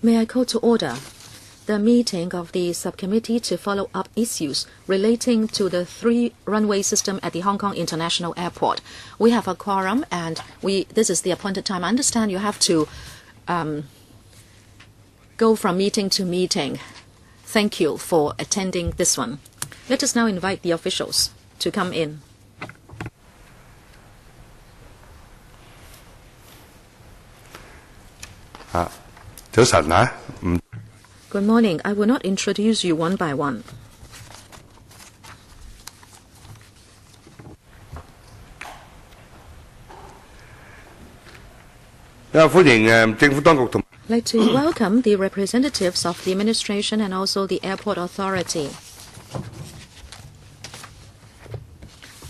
May I call to order the meeting of the subcommittee to follow up issues relating to the three-runway system at the Hong Kong International Airport. We have a quorum, and this is the appointed time. I understand you have to go from meeting to meeting. Thank you for attending this one. Let us now invite the officials to come in. Good morning. I will not introduce you one by one. I'd like to welcome the representatives of the administration and also the airport authority.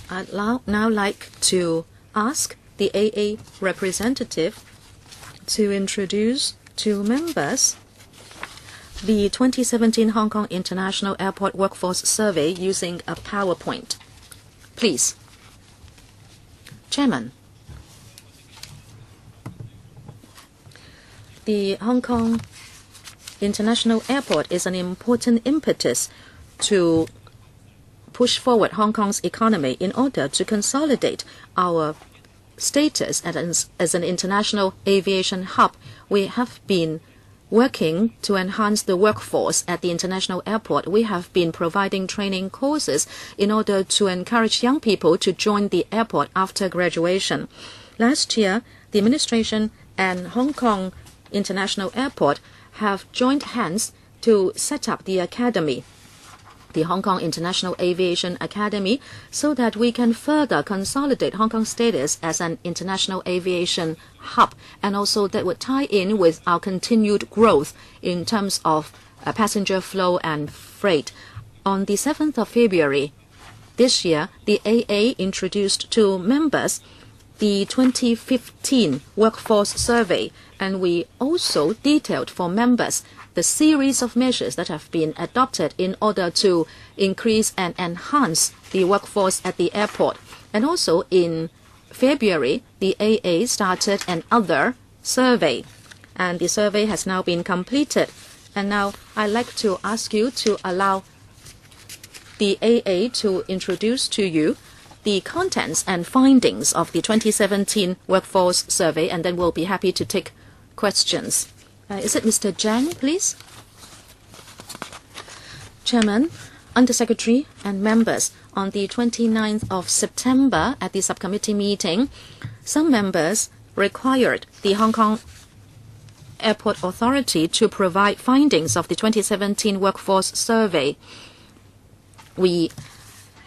I'd now like to ask the AA representative to introduce to members the 2017 Hong Kong International Airport Workforce Survey using a PowerPoint. Please. Chairman. The Hong Kong International Airport is an important impetus to push forward Hong Kong's economy in order to consolidate our status as an international aviation hub. We have been working to enhance the workforce at the international airport. We have been providing training courses in order to encourage young people to join the airport after graduation. Last year, the administration and Hong Kong International Airport have joined hands to set up the academy, the Hong Kong International Aviation Academy, so that we can further consolidate Hong Kong's status as an international aviation hub, and also that would tie in with our continued growth in terms of passenger flow and freight. On the 7th of February this year, the AA introduced to members the 2015 Workforce Survey, and we also detailed for members the series of measures that have been adopted in order to increase and enhance the workforce at the airport. And also in February, the AA started another survey, and the survey has now been completed. And now I'd like to ask you to allow the AA to introduce to you the contents and findings of the 2017 Workforce Survey, and then we'll be happy to take questions. Is it Mr. Zhang, please? Chairman, Undersecretary, and members, on the 29th of September at the subcommittee meeting, some members required the Hong Kong Airport Authority to provide findings of the 2017 Workforce Survey. We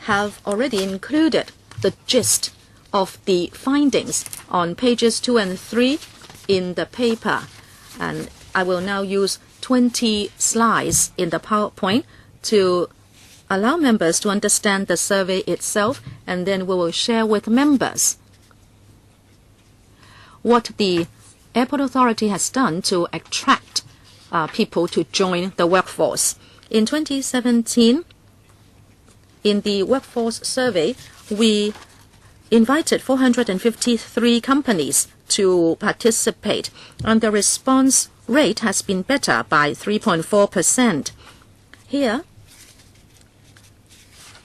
have already included the gist of the findings on pages 2 and 3 in the paper. And I will now use 20 slides in the PowerPoint to allow members to understand the survey itself, and then we will share with members what the airport authority has done to attract people to join the workforce. In 2017, in the workforce survey, we invited 453 companies to participate, and the response rate has been better by 3.4%. Here,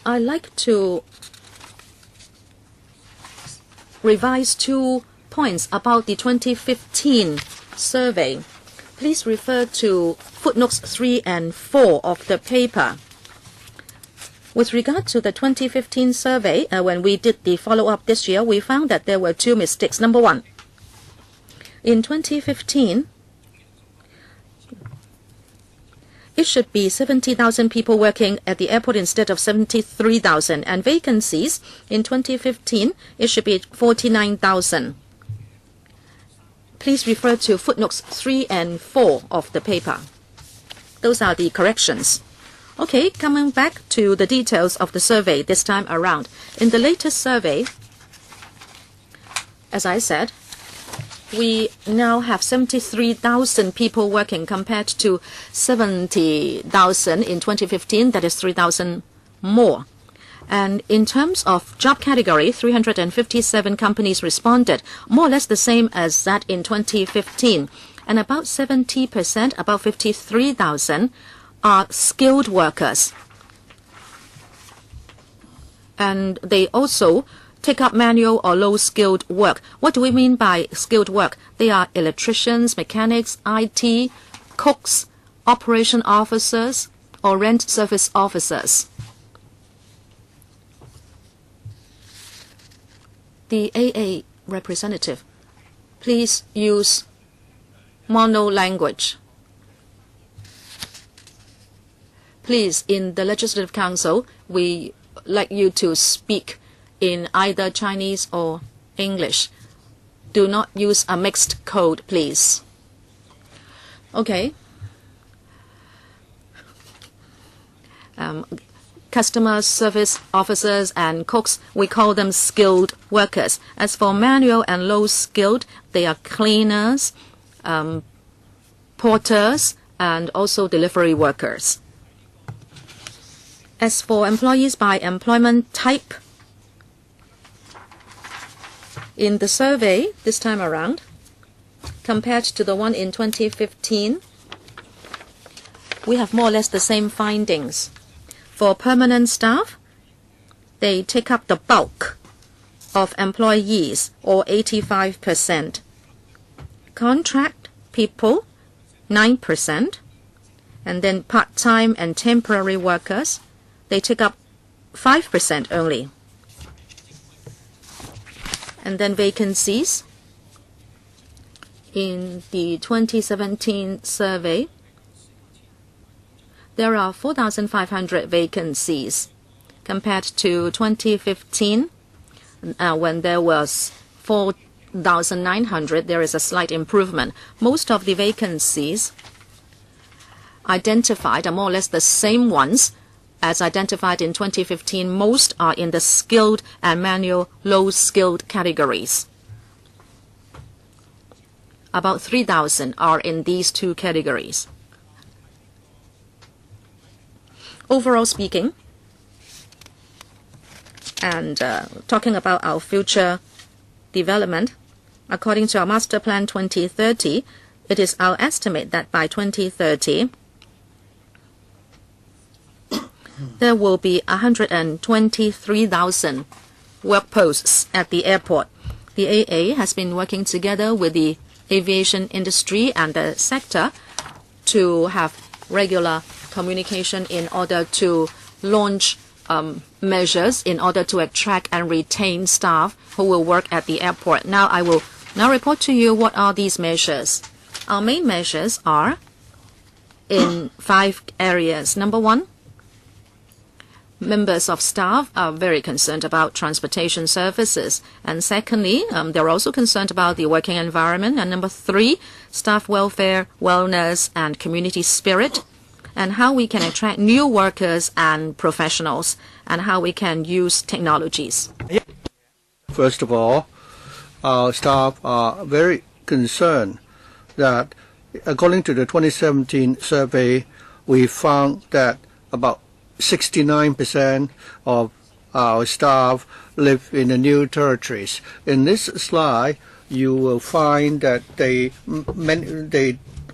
I'd like to revise 2 points about the 2015 survey. Please refer to footnotes 3 and 4 of the paper. With regard to the 2015 survey, when we did the follow-up this year, we found that there were 2 mistakes. Number 1, in 2015, it should be 70,000 people working at the airport instead of 73,000, and vacancies in 2015, it should be 49,000. Please refer to footnotes 3 and 4 of the paper. Those are the corrections. Okay, coming back to the details of the survey this time around. In the latest survey, as I said, we now have 73,000 people working compared to 70,000 in 2015. That is 3,000 more. And in terms of job category, 357 companies responded, more or less the same as that in 2015. and about 70%, about 53,000, are skilled workers. And they also take up manual or low-skilled work. What do we mean by skilled work? They are electricians, mechanics, IT, cooks, operation officers, or rent service officers. The AA representative, please use mono language. Please, in the Legislative Council, we like you to speak in either Chinese or English. Do not use a mixed code, please. Okay. Customer service officers and cooks, we call them skilled workers. As for manual and low-skilled, they are cleaners, porters, and also delivery workers. As for employees by employment type, in the survey this time around, compared to the one in 2015, we have more or less the same findings. For permanent staff, they take up the bulk of employees, or 85%. Contract people, 9%. And then part-time and temporary workers, they take up 5% only. And then vacancies. In the 2017 survey, there are 4,500 vacancies compared to 2015 when there was 4,900. There is a slight improvement. Most of the vacancies identified are more or less the same ones as identified in 2015. Most are in the skilled and manual low-skilled categories. About 3,000 are in these two categories. Overall speaking, and talking about our future development, according to our Master Plan 2030, it is our estimate that by 2030, there will be 123,000 work posts at the airport. The AA has been working together with the aviation industry and the sector to have regular communication in order to launch measures in order to attract and retain staff who will work at the airport. Now I will report to you what are these measures. Our main measures are in 5 areas. Number 1, members of staff are very concerned about transportation services. And secondly, they're also concerned about the working environment. And number 3, staff welfare, wellness, and community spirit, and how we can attract new workers and professionals, and how we can use technologies. First of all, our staff are very concerned that, according to the 2017 survey, we found that about 69% of our staff live in the new territories. In this slide, you will find that they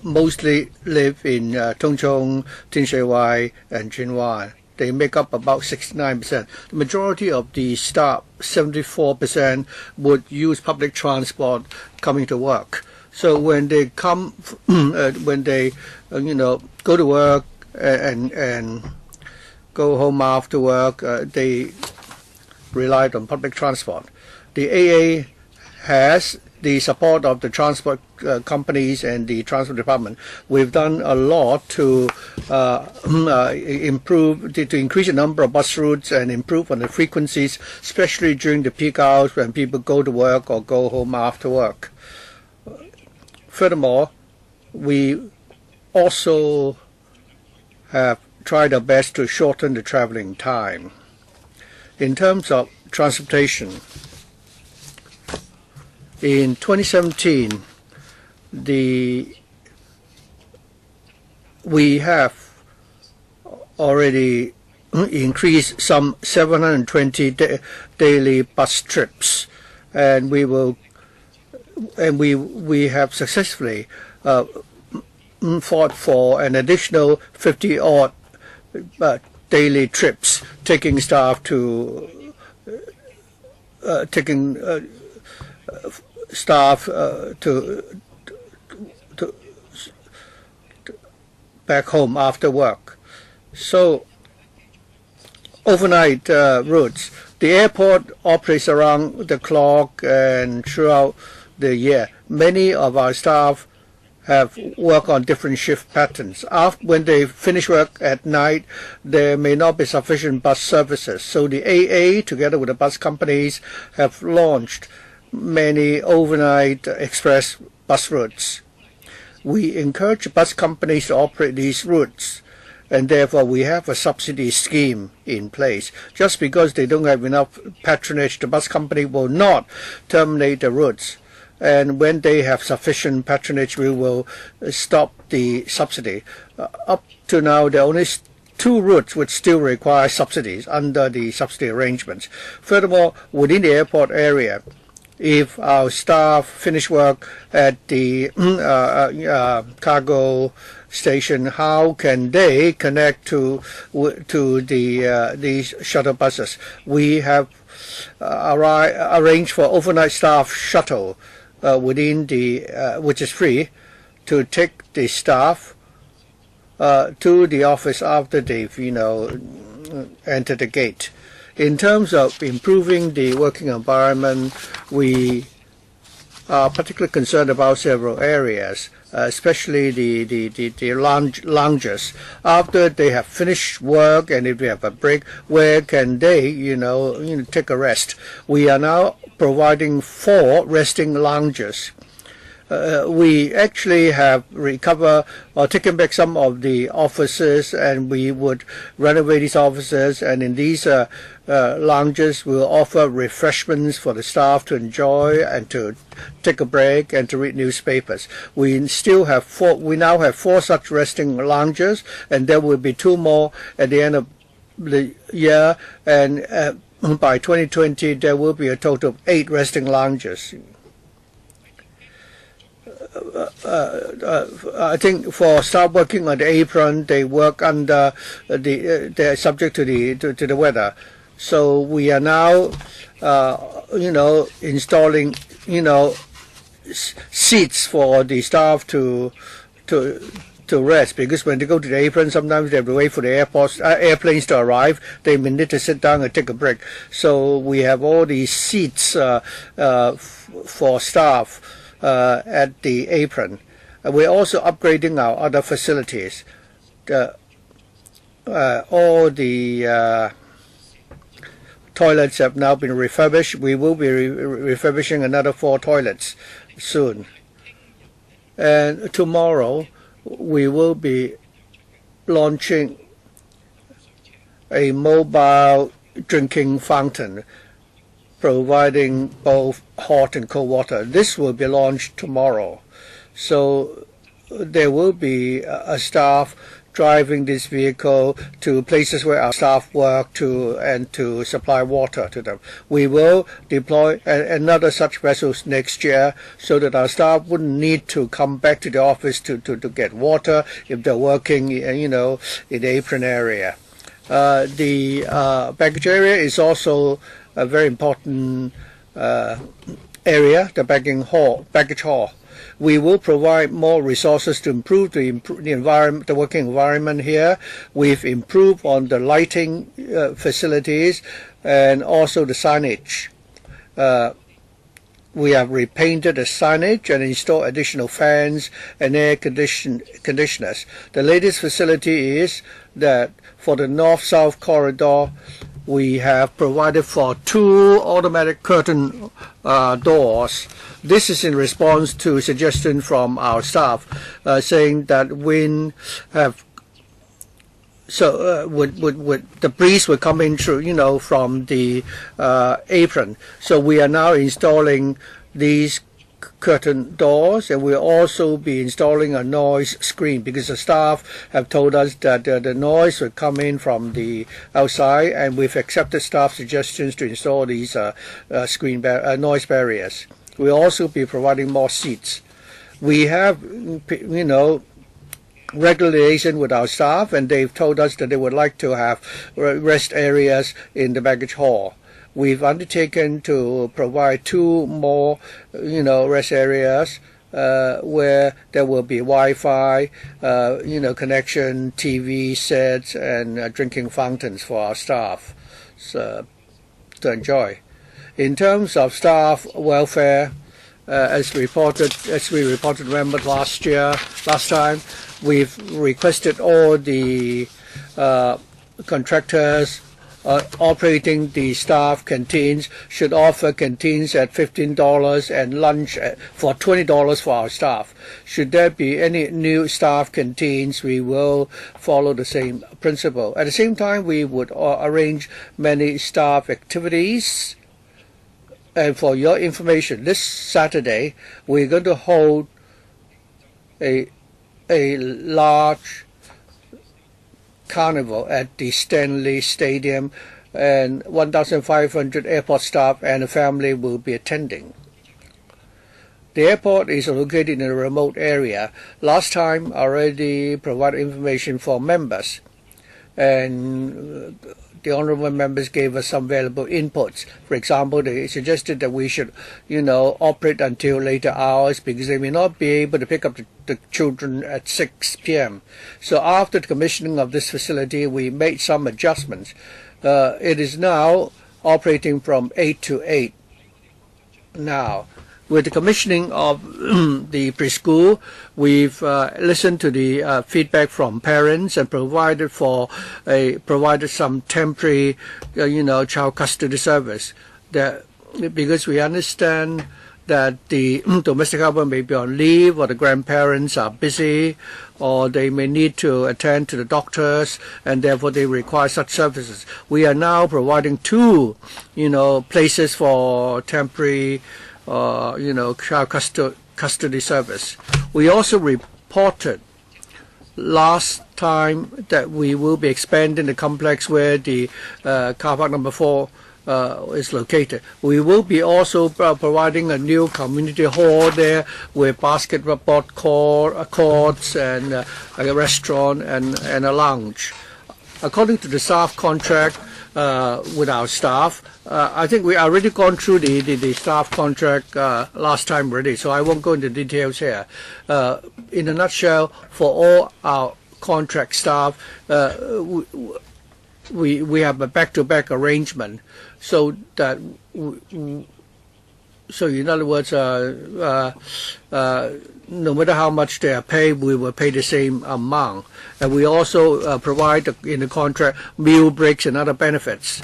mostly live in Tongchong, Tinshui, and Jinwan. They make up about 69%. The majority of the staff, 74%, would use public transport coming to work. So when they come, when they go to work and go home after work, they relied on public transport. The AA has the support of the transport companies and the transport department. We've done a lot to increase the number of bus routes and improve on the frequencies, especially during the peak hours when people go to work or go home after work. Furthermore, we also have tried our best to shorten the traveling time. In terms of transportation, in 2017, we have already increased some 720 daily bus trips, and we will and we have successfully fought for an additional 50-odd daily trips, taking staff to back home after work. So overnight routes. The airport operates around the clock and throughout the year. Many of our staff have worked on different shift patterns. When they finish work at night, there may not be sufficient bus services. So the AA, together with the bus companies, have launched many overnight express bus routes. We encourage bus companies to operate these routes, and therefore we have a subsidy scheme in place. Just because they don't have enough patronage, the bus company will not terminate the routes. And when they have sufficient patronage, we will stop the subsidy. Up to now, there are only 2 routes which still require subsidies under the subsidy arrangements. Furthermore, within the airport area, if our staff finish work at the cargo station, how can they connect to these shuttle buses? We have arranged for overnight staff shuttle within the which is free, to take the staff to the office after they've entered the gate. In terms of improving the working environment, we are particularly concerned about several areas, especially the lounges. After they have finished work and if they have a break, where can they take a rest? We are now providing 4 resting lounges. We actually have recovered or taken back some of the offices, and we would renovate these offices, and in these lounges we'll offer refreshments for the staff to enjoy and to take a break and to read newspapers. We now have 4 such resting lounges, and there will be 2 more at the end of the year, and by 2020 there will be a total of 8 resting lounges. I think for staff working on the apron, they work under they're subject to the weather. So we are now installing seats for the staff to rest, because when they go to the apron, sometimes they have to wait for the airplanes to arrive. They may need to sit down and take a break. So we have all these seats for staff at the apron. We're also upgrading our other facilities. All the toilets have now been refurbished. We will be refurbishing another 4 toilets soon. And tomorrow we will be launching a mobile drinking fountain, providing both hot and cold water. This will be launched tomorrow. So there will be a staff driving this vehicle to places where our staff work and to supply water to them. We will deploy another such vessels next year, so that our staff wouldn't need to come back to the office to get water if they're working in the apron area. The baggage area is also a very important area, the baggage hall. We will provide more resources to improve the environment, the working environment here. We've improved on the lighting facilities and also the signage. We have repainted the signage and installed additional fans and air conditioners. The latest facility is that for the north-south corridor, we have provided for 2 automatic curtain doors. This is in response to suggestion from our staff saying that wind the breeze would come in through from the apron. So we are now installing these curtain doors, and we'll also be installing a noise screen, because the staff have told us that the noise would come in from the outside, and we've accepted staff suggestions to install these noise barriers. We'll also be providing more seats. We have, regular liaison with our staff, and they've told us that they would like to have rest areas in the baggage hall. We've undertaken to provide 2 more, rest areas where there will be Wi-Fi, connection, TV sets, and drinking fountains for our staff to enjoy. In terms of staff welfare, as we reported, remember last time, we've requested all the contractors operating the staff canteens should offer canteens at $15 and lunch for $20 for our staff. Should there be any new staff canteens, we will follow the same principle. At the same time, we would arrange many staff activities. And for your information, this Saturday we're going to hold a large carnival at the Stanley Stadium, and 1,500 airport staff and a family will be attending. The airport is located in a remote area. Last time I already provided information for members, and the honorable members gave us some valuable inputs. For example, they suggested that we should, operate until later hours because they may not be able to pick up the children at 6 p.m. So after the commissioning of this facility, we made some adjustments. It is now operating from 8 to 8 now. With the commissioning of the preschool, we've listened to the feedback from parents and provided some temporary, child custody service. Because we understand that the domestic helper may be on leave, or the grandparents are busy, or they may need to attend to the doctors, and therefore they require such services. We are now providing 2, places for temporary child custody service. We also reported last time that we will be expanding the complex where the car park number 4 is located. We will be also providing a new community hall there with basketball courts and a restaurant and a lounge. According to the staff contract with our staff, I think we already gone through the staff contract last time already, so I won't go into details here. In a nutshell, for all our contract staff, we have a back-to-back arrangement, so that in other words, no matter how much they are paid, we will pay the same amount. And we also provide in the contract meal breaks and other benefits.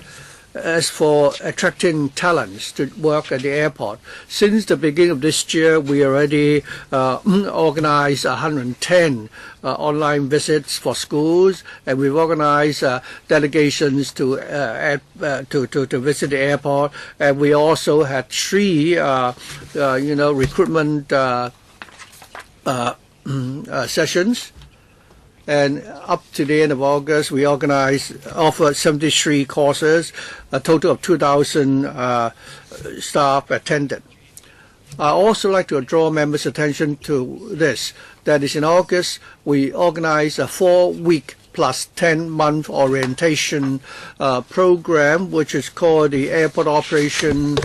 As for attracting talents to work at the airport, since the beginning of this year, we already organized 110 online visits for schools, and we've organized delegations to visit the airport, and we also had 3 recruitment sessions. And up to the end of August, we offered 73 courses, a total of 2,000 staff attended. I also like to draw members' attention to this. That is, in August, we organized a 4-week plus 10-month orientation program, which is called the Airport Operation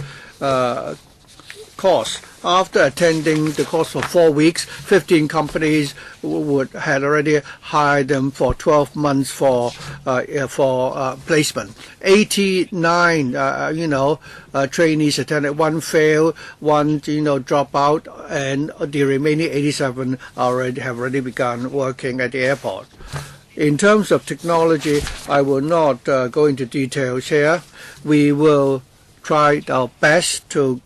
course. After attending the course for 4 weeks, 15 companies had already hired them for 12 months for placement. 89, trainees attended. 1 failed, 1, drop out, and the remaining 87 have already begun working at the airport. In terms of technology, I will not go into details here. We will tried our best to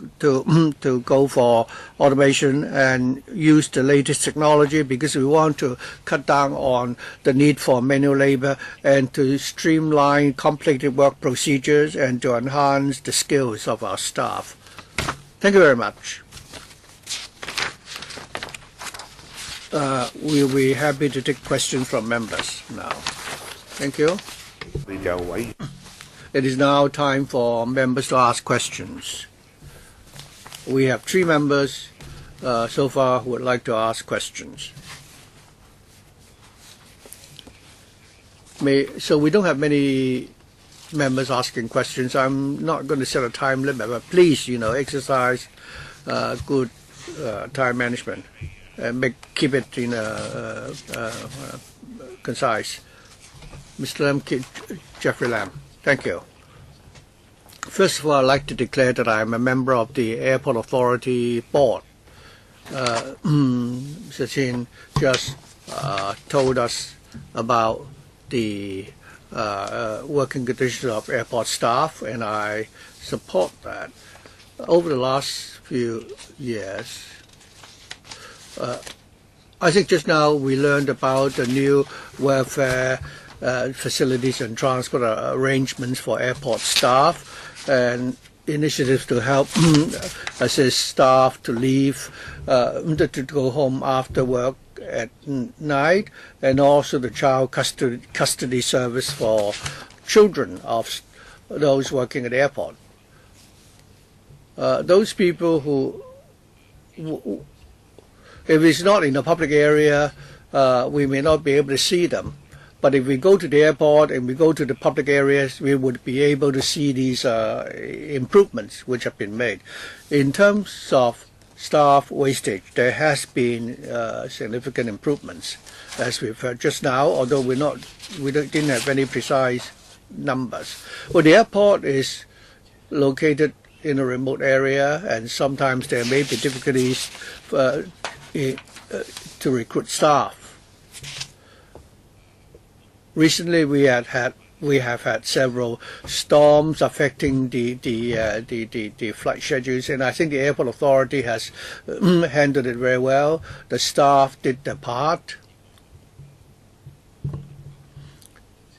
go for automation and use the latest technology because we want to cut down on the need for manual labor and to streamline complicated work procedures and to enhance the skills of our staff. Thank you very much. We'll be happy to take questions from members now. Thank you. It is now time for members to ask questions. We have 3 members so far who would like to ask questions. So we don't have many members asking questions. I'm not going to set a time limit, but please, exercise good time management and keep it concise. Mr. Lam, Jeffrey Lam, thank you. First of all, I'd like to declare that I'm a member of the Airport Authority Board. Mr. Chin just told us about the working conditions of airport staff, and I support that. Over the last few years, I think just now we learned about the new welfare facilities and transport arrangements for airport staff and initiatives to help assist staff to leave, to go home after work at night, and also the child custody service for children of those working at the airport. Those people who, if it's not in a public area, we may not be able to see them. But if we go to the airport and we go to the public areas, we would be able to see these improvements which have been made. In terms of staff wastage, there has been significant improvements, as we've heard just now, although didn't have any precise numbers. Well, the airport is located in a remote area, and sometimes there may be difficulties to recruit staff. Recently, we have had several storms affecting the flight schedules, and I think the airport authority has handled it very well. The staff did their part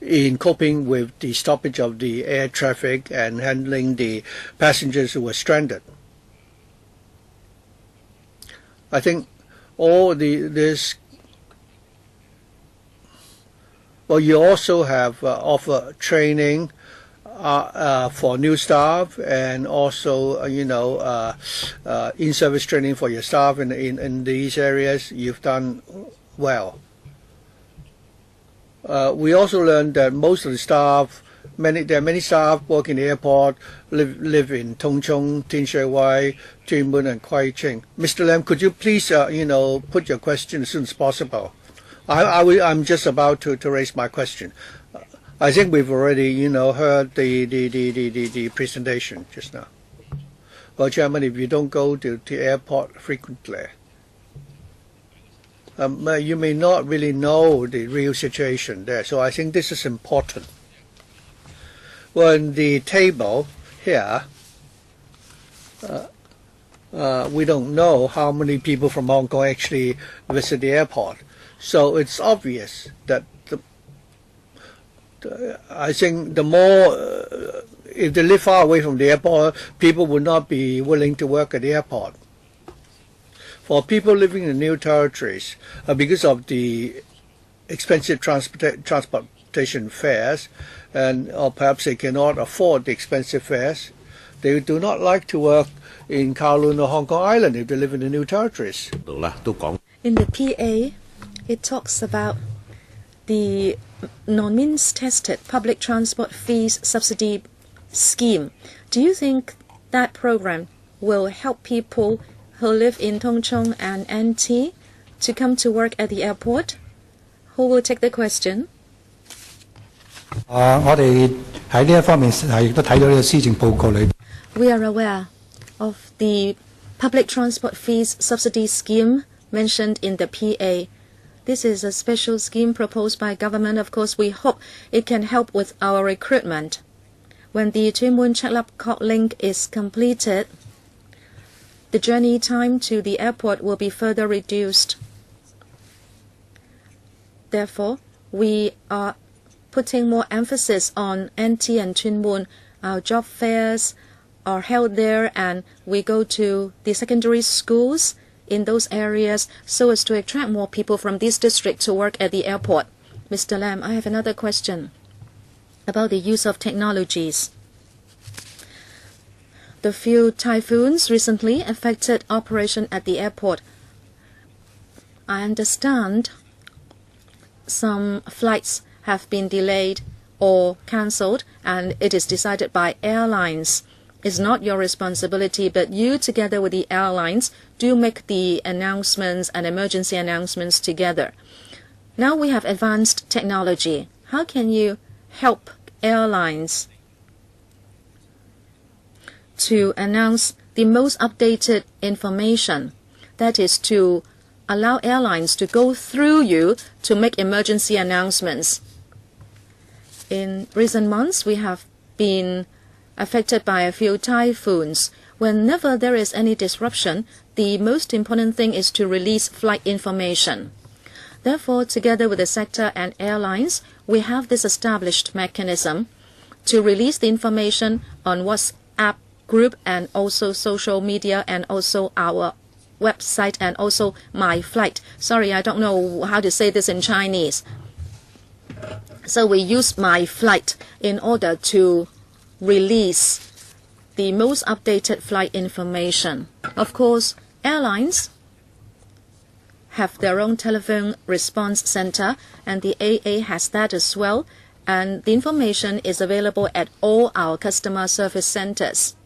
in coping with the stoppage of the air traffic and handling the passengers who were stranded. I think all this. Well, you also have offer training for new staff, and also in-service training for your staff in these areas. You've done well. We also learned that most of the staff, there are many staff working in the airport live in Tung Chung, Tin Shui Wai, Tuen Mun, and Kwai Ching. Mr. Lam, could you please put your question as soon as possible? I'm just about to raise my question. I think we've already, heard the presentation just now. Well, Chairman, if you don't go to the airport frequently, you may not really know the real situation there. So I think this is important. Well, in the table here, we don't know how many people from Hong Kong actually visit the airport. So it's obvious that I think the more, if they live far away from the airport, people would not be willing to work at the airport. For people living in the new territories, because of the expensive transportation fares, or perhaps they cannot afford the expensive fares, they do not like to work in Kowloon or Hong Kong Island if they live in the new territories. In the PA, it talks about the non-means tested public transport fees subsidy scheme. Do you think that program will help people who live in Tung Chung and NT to come to work at the airport? Who will take the question? We are aware of the public transport fees subsidy scheme mentioned in the PA. This is a special scheme proposed by government. Of course, we hope it can help with our recruitment. When the Tuen Mun Chek Lap Kok link is completed, the journey time to the airport will be further reduced. Therefore, we are putting more emphasis on NT and Tuen Mun. Our job fairs are held there, and we go to the secondary schools in those areas so as to attract more people from this district to work at the airport. Mr. Lam, I have another question about the use of technologies. The few typhoons recently affected operation at the airport. I understand some flights have been delayed or cancelled, and it is decided by airlines. It's not your responsibility, but you together with the airlines do make the announcements and emergency announcements together. Now we have advanced technology. How can you help airlines to announce the most updated information? That is to allow airlines to go through you to make emergency announcements. In recent months, we have been affected by a few typhoons. Whenever there is any disruption, the most important thing is to release flight information. Therefore, together with the sector and airlines, we have this established mechanism to release the information on WhatsApp group and also social media and also our website and also My Flight. Sorry, I don't know how to say this in Chinese. So we use My Flight in order to release the most updated flight information. Of course, airlines have their own telephone response center, and the AA has that as well, and the information is available at all our customer service centers.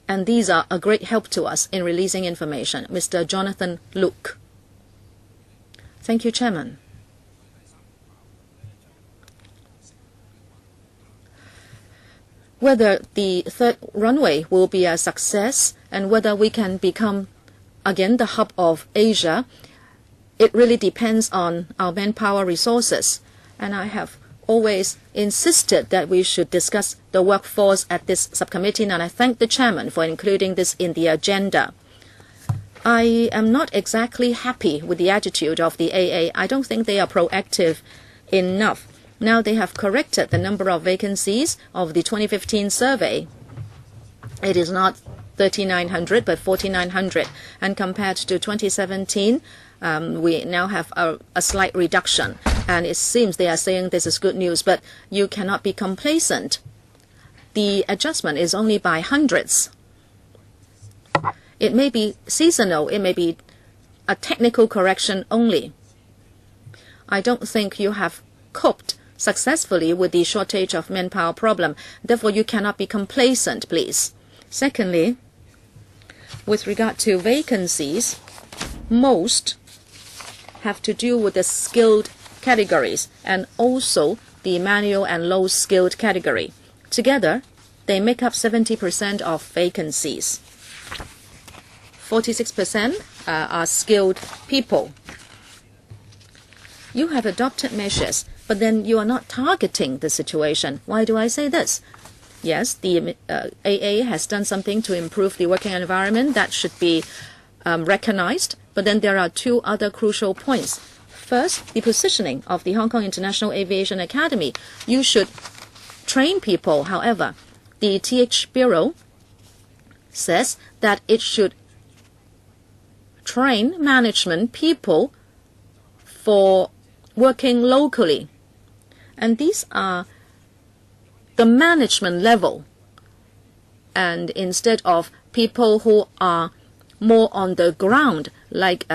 And these are a great help to us in releasing information. Mr. Jonathan Luk. Thank you, Chairman. Whether the third runway will be a success and whether we can become again the hub of Asia, it really depends on our manpower resources. And I have always insisted that we should discuss the workforce at this subcommittee, and I thank the chairman for including this in the agenda. I am not exactly happy with the attitude of the AA. I don't think they are proactive enough. Now they have corrected the number of vacancies of the 2015 survey. It is not 3,900 but 4,900, and compared to 2017 we now have a slight reduction, and it seems they are saying this is good news, but you cannot be complacent. The adjustment is only by hundreds. It may be seasonal, it may be a technical correction only. I don't think you have coped successfully with the shortage of manpower problem. Therefore, you cannot be complacent, please. Secondly, with regard to vacancies, most have to do with the skilled categories and also the manual and low-skilled category. Together, they make up 70% of vacancies. 46% are skilled people. You have adopted measures, but then you are not targeting the situation. Why do I say this? Yes, the AA has done something to improve the working environment. That should be recognized. But then there are two other crucial points. First, the positioning of the Hong Kong International Aviation Academy. You should train people. However, the TH Bureau says that it should train management people for working locally. And these are the management level. And instead of people who are more on the ground, like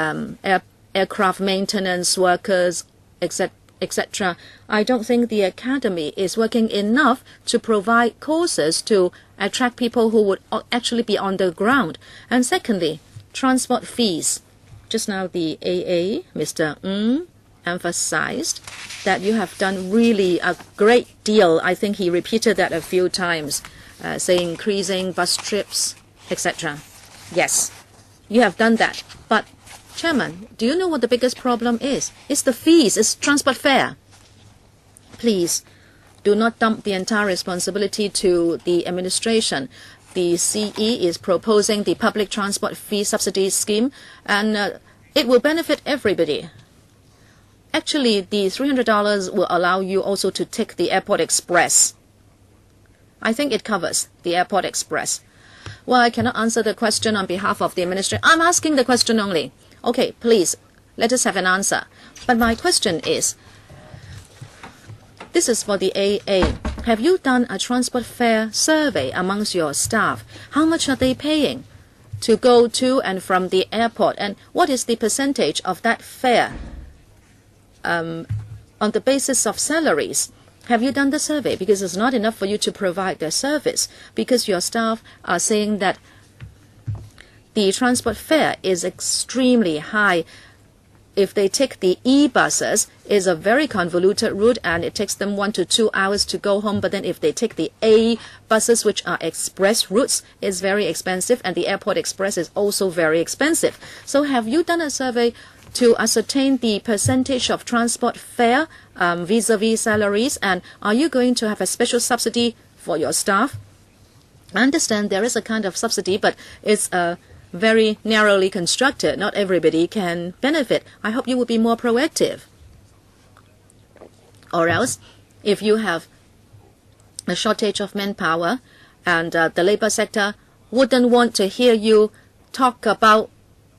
aircraft maintenance workers, etc. I don't think the academy is working enough to provide courses to attract people who would actually be on the ground. And secondly, transport fees. Just now the AA, Mr. Ng, emphasized that you have done really a great deal. I think he repeated that a few times, saying increasing bus trips, etc. Yes, you have done that. But, Chairman, do you know what the biggest problem is? It's the fees, it's transport fare. Please, do not dump the entire responsibility to the administration. The CE is proposing the public transport fee subsidy scheme, and it will benefit everybody. Actually, the $300 will allow you also to take the Airport Express. I think it covers the Airport Express. Well, I cannot answer the question on behalf of the administration. I'm asking the question only. Okay, please, let us have an answer. But my question is, this is for the AA. Have you done a transport fare survey amongst your staff? How much are they paying to go to and from the airport? And what is the percentage of that fare on the basis of salaries? Have you done the survey? Because it's not enough for you to provide the service, because your staff are saying that the transport fare is extremely high. If they take the e-buses, it's a very convoluted route and it takes them 1 to 2 hours to go home. But then if they take the A buses, which are express routes, it's very expensive, and the airport express is also very expensive. So have you done a survey to ascertain the percentage of transport fare vis-a-vis salaries? And are you going to have a special subsidy for your staff? I understand there is a kind of subsidy, but it's very narrowly constructed. Not everybody can benefit. I hope you will be more proactive. Or else, if you have a shortage of manpower and the labor sector wouldn't want to hear you talk about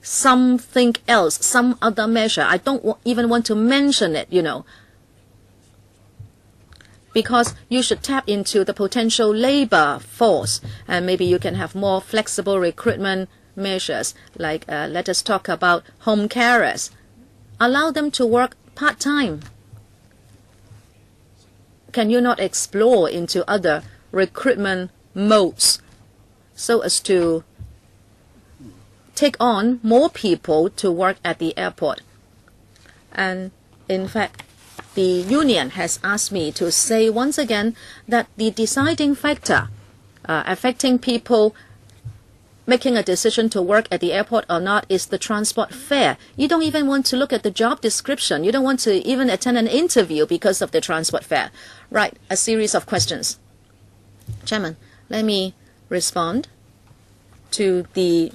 something else, some other measure. I don't even want to mention it, because you should tap into the potential labor force, and maybe you can have more flexible recruitment measures, like let us talk about home carers. Allow them to work part-time. Can you not explore into other recruitment modes so as to take on more people to work at the airport? And in fact, the union has asked me to say once again that the deciding factor affecting people making a decision to work at the airport or not is the transport fare. You don't even want to look at the job description. You don't want to even attend an interview because of the transport fare. Right, a series of questions. Chairman, let me respond to the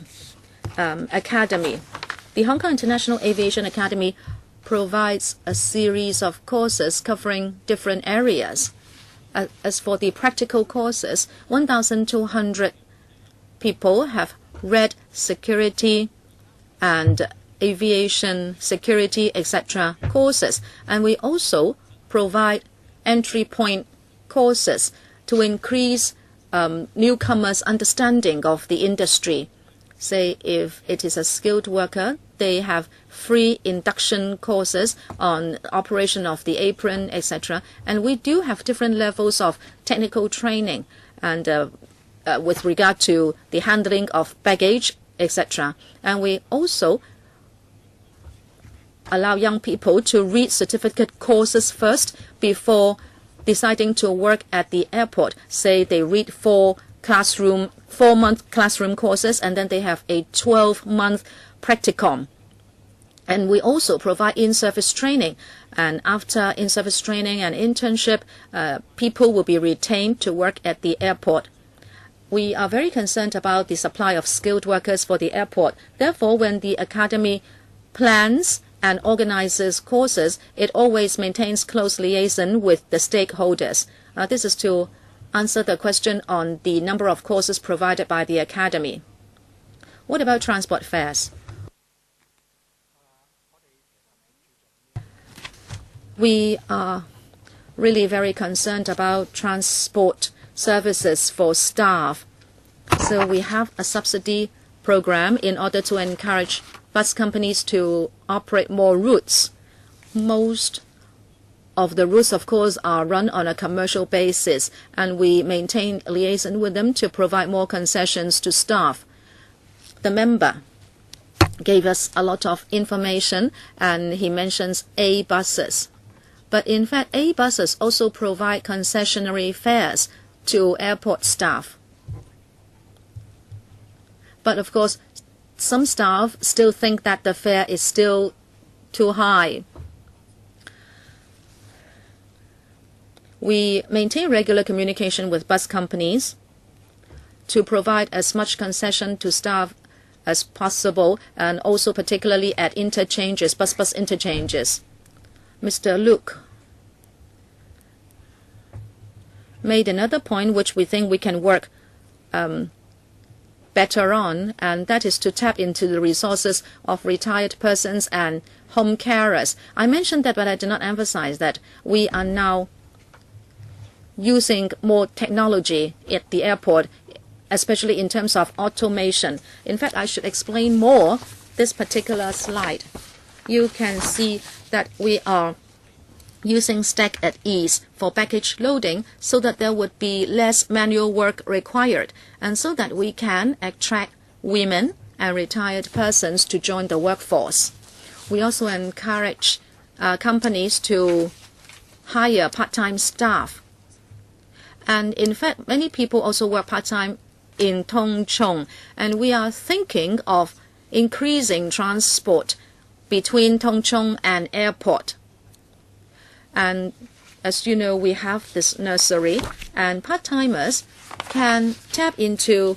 Academy. The Hong Kong International Aviation Academy provides a series of courses covering different areas. As for the practical courses, 1,200 people have read security and aviation security, etc. courses. And we also provide entry point courses to increase newcomers' understanding of the industry. Say if it is a skilled worker, they have free induction courses on operation of the apron, etc. And we do have different levels of technical training and with regard to the handling of baggage, etc. And we also allow young people to read certificate courses first before deciding to work at the airport. Say they read 4-month classroom courses, and then they have a 12-month practicum. And we also provide in-service training. And after in-service training and internship, people will be retained to work at the airport. We are very concerned about the supply of skilled workers for the airport. Therefore, when the Academy plans and organizes courses, it always maintains close liaison with the stakeholders. This is to answer the question on the number of courses provided by the Academy. What about transport fares? We are really very concerned about transport services for staff. So we have a subsidy program in order to encourage bus companies to operate more routes. Most of the routes, of course, are run on a commercial basis, and we maintain liaison with them to provide more concessions to staff. The member gave us a lot of information, and he mentions A buses. But in fact, A buses also provide concessionary fares to airport staff. But of course, some staff still think that the fare is still too high. We maintain regular communication with bus companies to provide as much concession to staff as possible, and also particularly at interchanges, bus interchanges. Mr. Luk made another point which we think we can work better on, and that is to tap into the resources of retired persons and home carers. I mentioned that, but I did not emphasize that we are now using more technology at the airport, especially in terms of automation. In fact, I should explain more this particular slide. You can see that we are using stack at ease for baggage loading so that there would be less manual work required, and so that we can attract women and retired persons to join the workforce. We also encourage companies to hire part-time staff. And in fact, many people also work part-time in Tung Chung, and we are thinking of increasing transport between Tung Chung and airport. And as you know, we have this nursery, and part-timers can tap into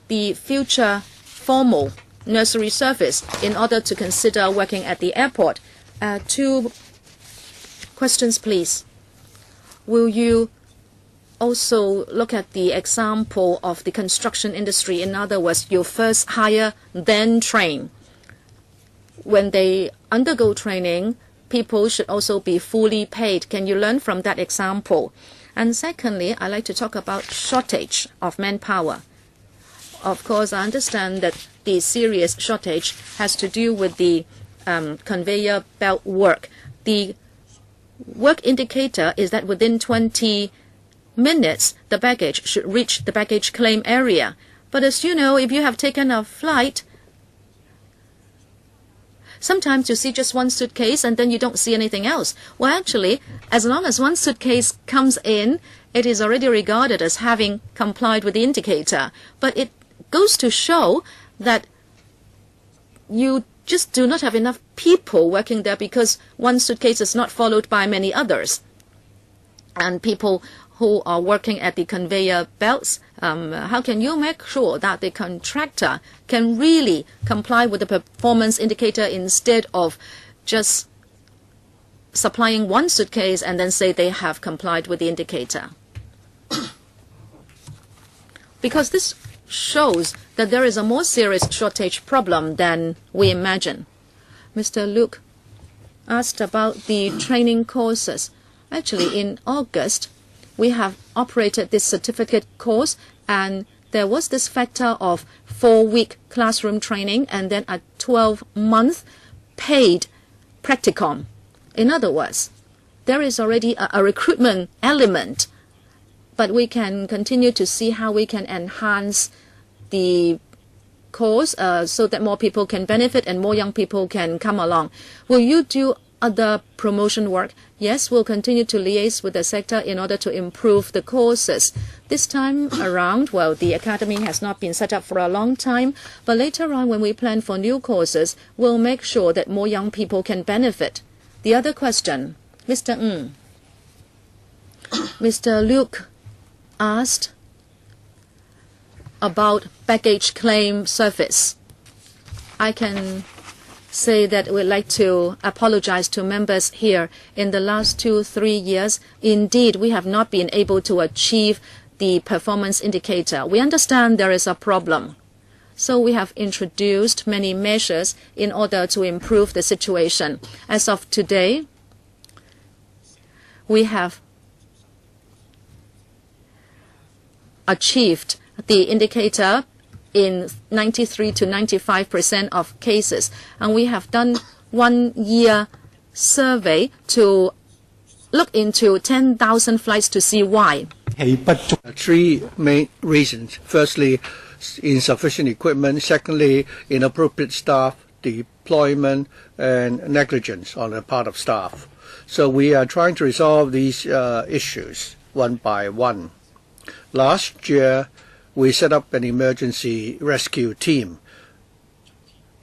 the future formal nursery service in order to consider working at the airport. 2 questions, please. Will you also look at the example of the construction industry? In other words, you first hire, then train. When they undergo training, people should also be fully paid. Can you learn from that example? And secondly, I'd like to talk about shortage of manpower. Of course, I understand that the serious shortage has to do with the conveyor belt work. The work indicator is that within 20 minutes, the baggage should reach the baggage claim area. But as you know, if you have taken a flight, sometimes you see just one suitcase and then you don't see anything else. Well, actually, as long as one suitcase comes in, it is already regarded as having complied with the indicator. But it goes to show that you just do not have enough people working there because one suitcase is not followed by many others. And people who are working at the conveyor belts, how can you make sure that the contractor can really comply with the performance indicator instead of just supplying one suitcase and then say they have complied with the indicator? Because this shows that there is a more serious shortage problem than we imagine. Mr. Luk asked about the training courses. Actually, in August, we have operated this certificate course, and there was this factor of 4-week classroom training and then a 12-month paid practicum. In other words, there is already a recruitment element, but we can continue to see how we can enhance the course so that more people can benefit and more young people can come along. Will you do other promotion work? Yes, we'll continue to liaise with the sector in order to improve the courses. This time around, well, the academy has not been set up for a long time, but later on when we plan for new courses, we'll make sure that more young people can benefit. The other question, Mr. Ng. Mr. Luke asked about baggage claim service. I can say that we'd like to apologize to members here. In the last 2-3 years, indeed, we have not been able to achieve the performance indicator. We understand there is a problem. So we have introduced many measures in order to improve the situation. As of today, we have achieved the indicator in 93 to 95% of cases. And we have done 1-year survey to look into 10,000 flights to see why. 3 main reasons. Firstly, insufficient equipment. Secondly, inappropriate staff deployment and negligence on the part of staff. So we are trying to resolve these issues one by one. Last year, we set up an emergency rescue team.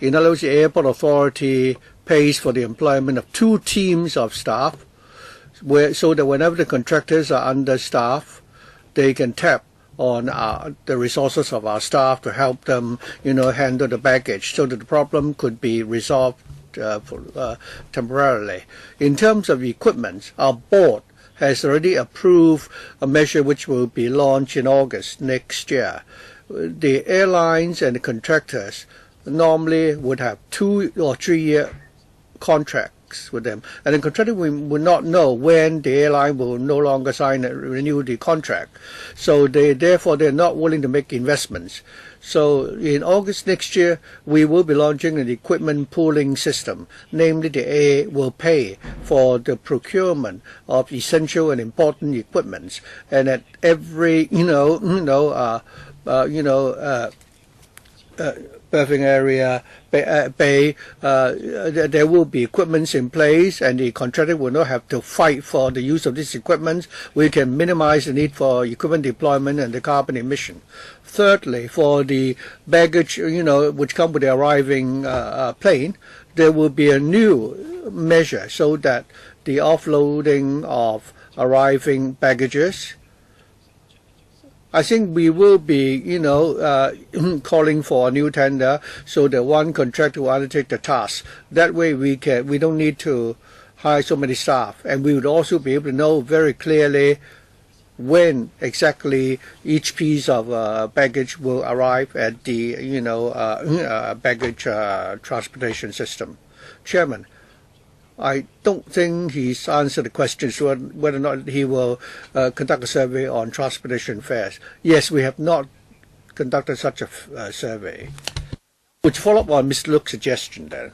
In other words, the airport authority pays for the employment of 2 teams of staff, so that whenever the contractors are understaffed, they can tap on the resources of our staff to help them, handle the baggage, so that the problem could be resolved temporarily. In terms of equipment, our board has already approved a measure which will be launched in August next year. The airlines and the contractors normally would have 2 or 3 year contract contracts with them, and the contractor will not know when the airline will no longer renew the contract. So therefore they're not willing to make investments. So in August next year, we will be launching an equipment pooling system. Namely, the AA will pay for the procurement of essential and important equipments, and at every berthing area, bay, there will be equipments in place, and the contractor will not have to fight for the use of this equipment. We can minimize the need for equipment deployment and the carbon emission. Thirdly, for the baggage, which come with the arriving plane, there will be a new measure so that the offloading of arriving baggages, I think we will be, calling for a new tender so that one contractor will undertake the task. That way we don't need to hire so many staff, and we would also be able to know very clearly when exactly each piece of baggage will arrive at the, baggage transportation system. Chairman, I don't think he's answered the question whether or not he will conduct a survey on transportation fares. Yes, we have not conducted such a survey. Would you follow up on Mr. Luk's suggestion then?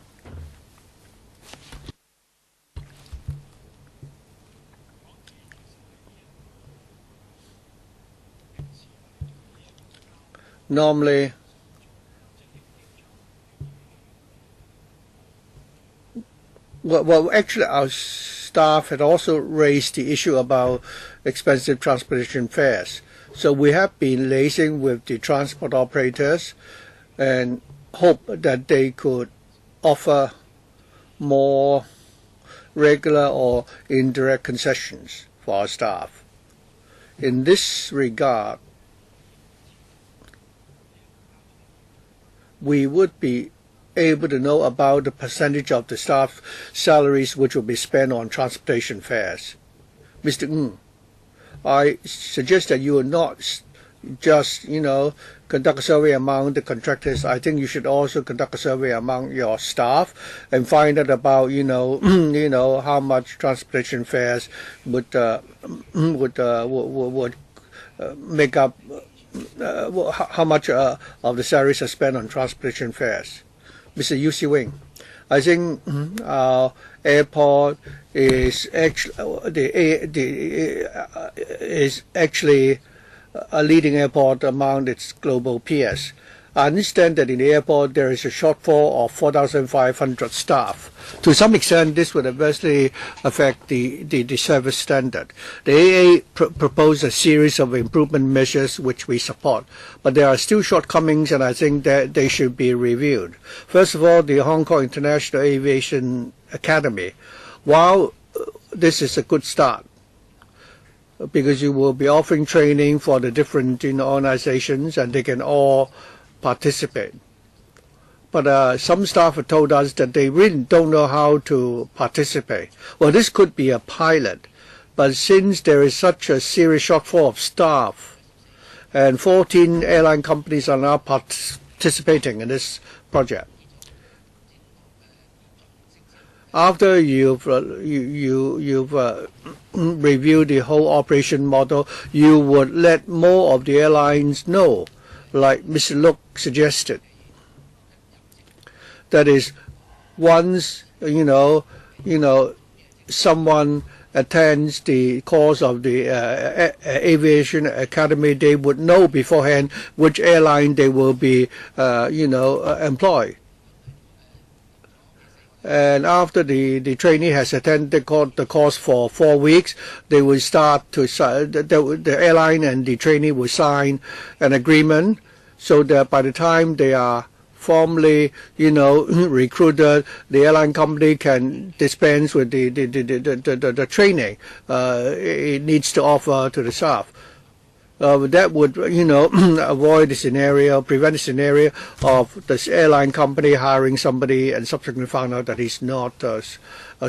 Normally, well, actually, our staff had also raised the issue about expensive transportation fares. So we have been liaising with the transport operators and hope that they could offer more regular or indirect concessions for our staff. In this regard, we would be able to know about the percentage of the staff salaries which will be spent on transportation fares. Mr. Ng, I suggest that you will not just, conduct a survey among the contractors. I think you should also conduct a survey among your staff and find out about, how much transportation fares would make up. How much of the salaries are spent on transportation fares. Mr. Yu Si Wing, I think our airport is actually a leading airport among its global peers. I understand that in the airport there is a shortfall of 4,500 staff. To some extent, this would adversely affect the service standard. The AA proposed a series of improvement measures which we support, but there are still shortcomings, and I think that they should be reviewed. First of all, the Hong Kong International Aviation Academy. While this is a good start, because you will be offering training for the different organizations, and they can all participate. But some staff have told us that they really don't know how to participate. Well, this could be a pilot, but since there is such a serious shortfall of staff, and 14 airline companies are now participating in this project, after you've reviewed the whole operation model, you would let more of the airlines know, like Mr. Luk suggested. That is, once someone attends the course of the aviation academy, they would know beforehand which airline they will be employed. And after the trainee has attended the course for 4 weeks, they will start to the airline and the trainee will sign an agreement, so that by the time they are formally, recruited, the airline company can dispense with the training it needs to offer to the staff. That would, avoid the scenario, prevent the scenario of the airline company hiring somebody and subsequently found out that he's not, a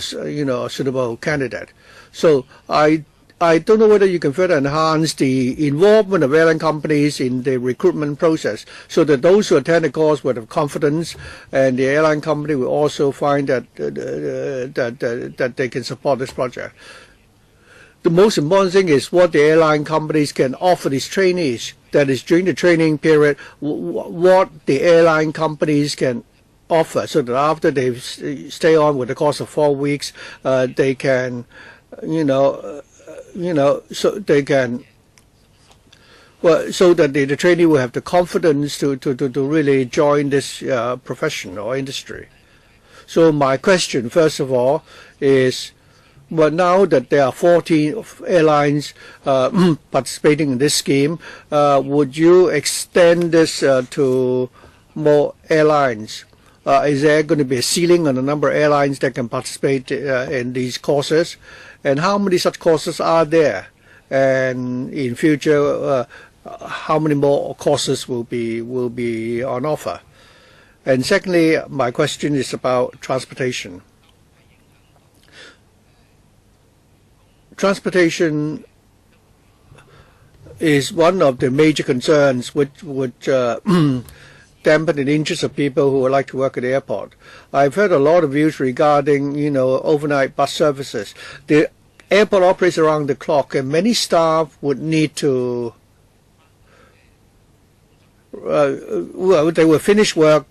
suitable candidate. So I I don't know whether you can further enhance the involvement of airline companies in the recruitment process so that those who attend the course would have confidence, and the airline company will also find that that they can support this project. The most important thing is what the airline companies can offer these trainees. That is, during the training period, what the airline companies can offer, so that after they stay on with the course of 4 weeks, they can, so they can, well, so that the trainee will have the confidence to really join this profession or industry. So my question, first of all, is, well, now that there are 14 airlines participating in this scheme, would you extend this to more airlines? Is there going to be a ceiling on the number of airlines that can participate in these courses? And how many such courses are there? And in future, how many more courses will be on offer? And secondly, my question is about transportation. Transportation is one of the major concerns which would dampen the interest of people who would like to work at the airport. I've heard a lot of views regarding, overnight bus services. The airport operates around the clock, and many staff would need to, they will finish work,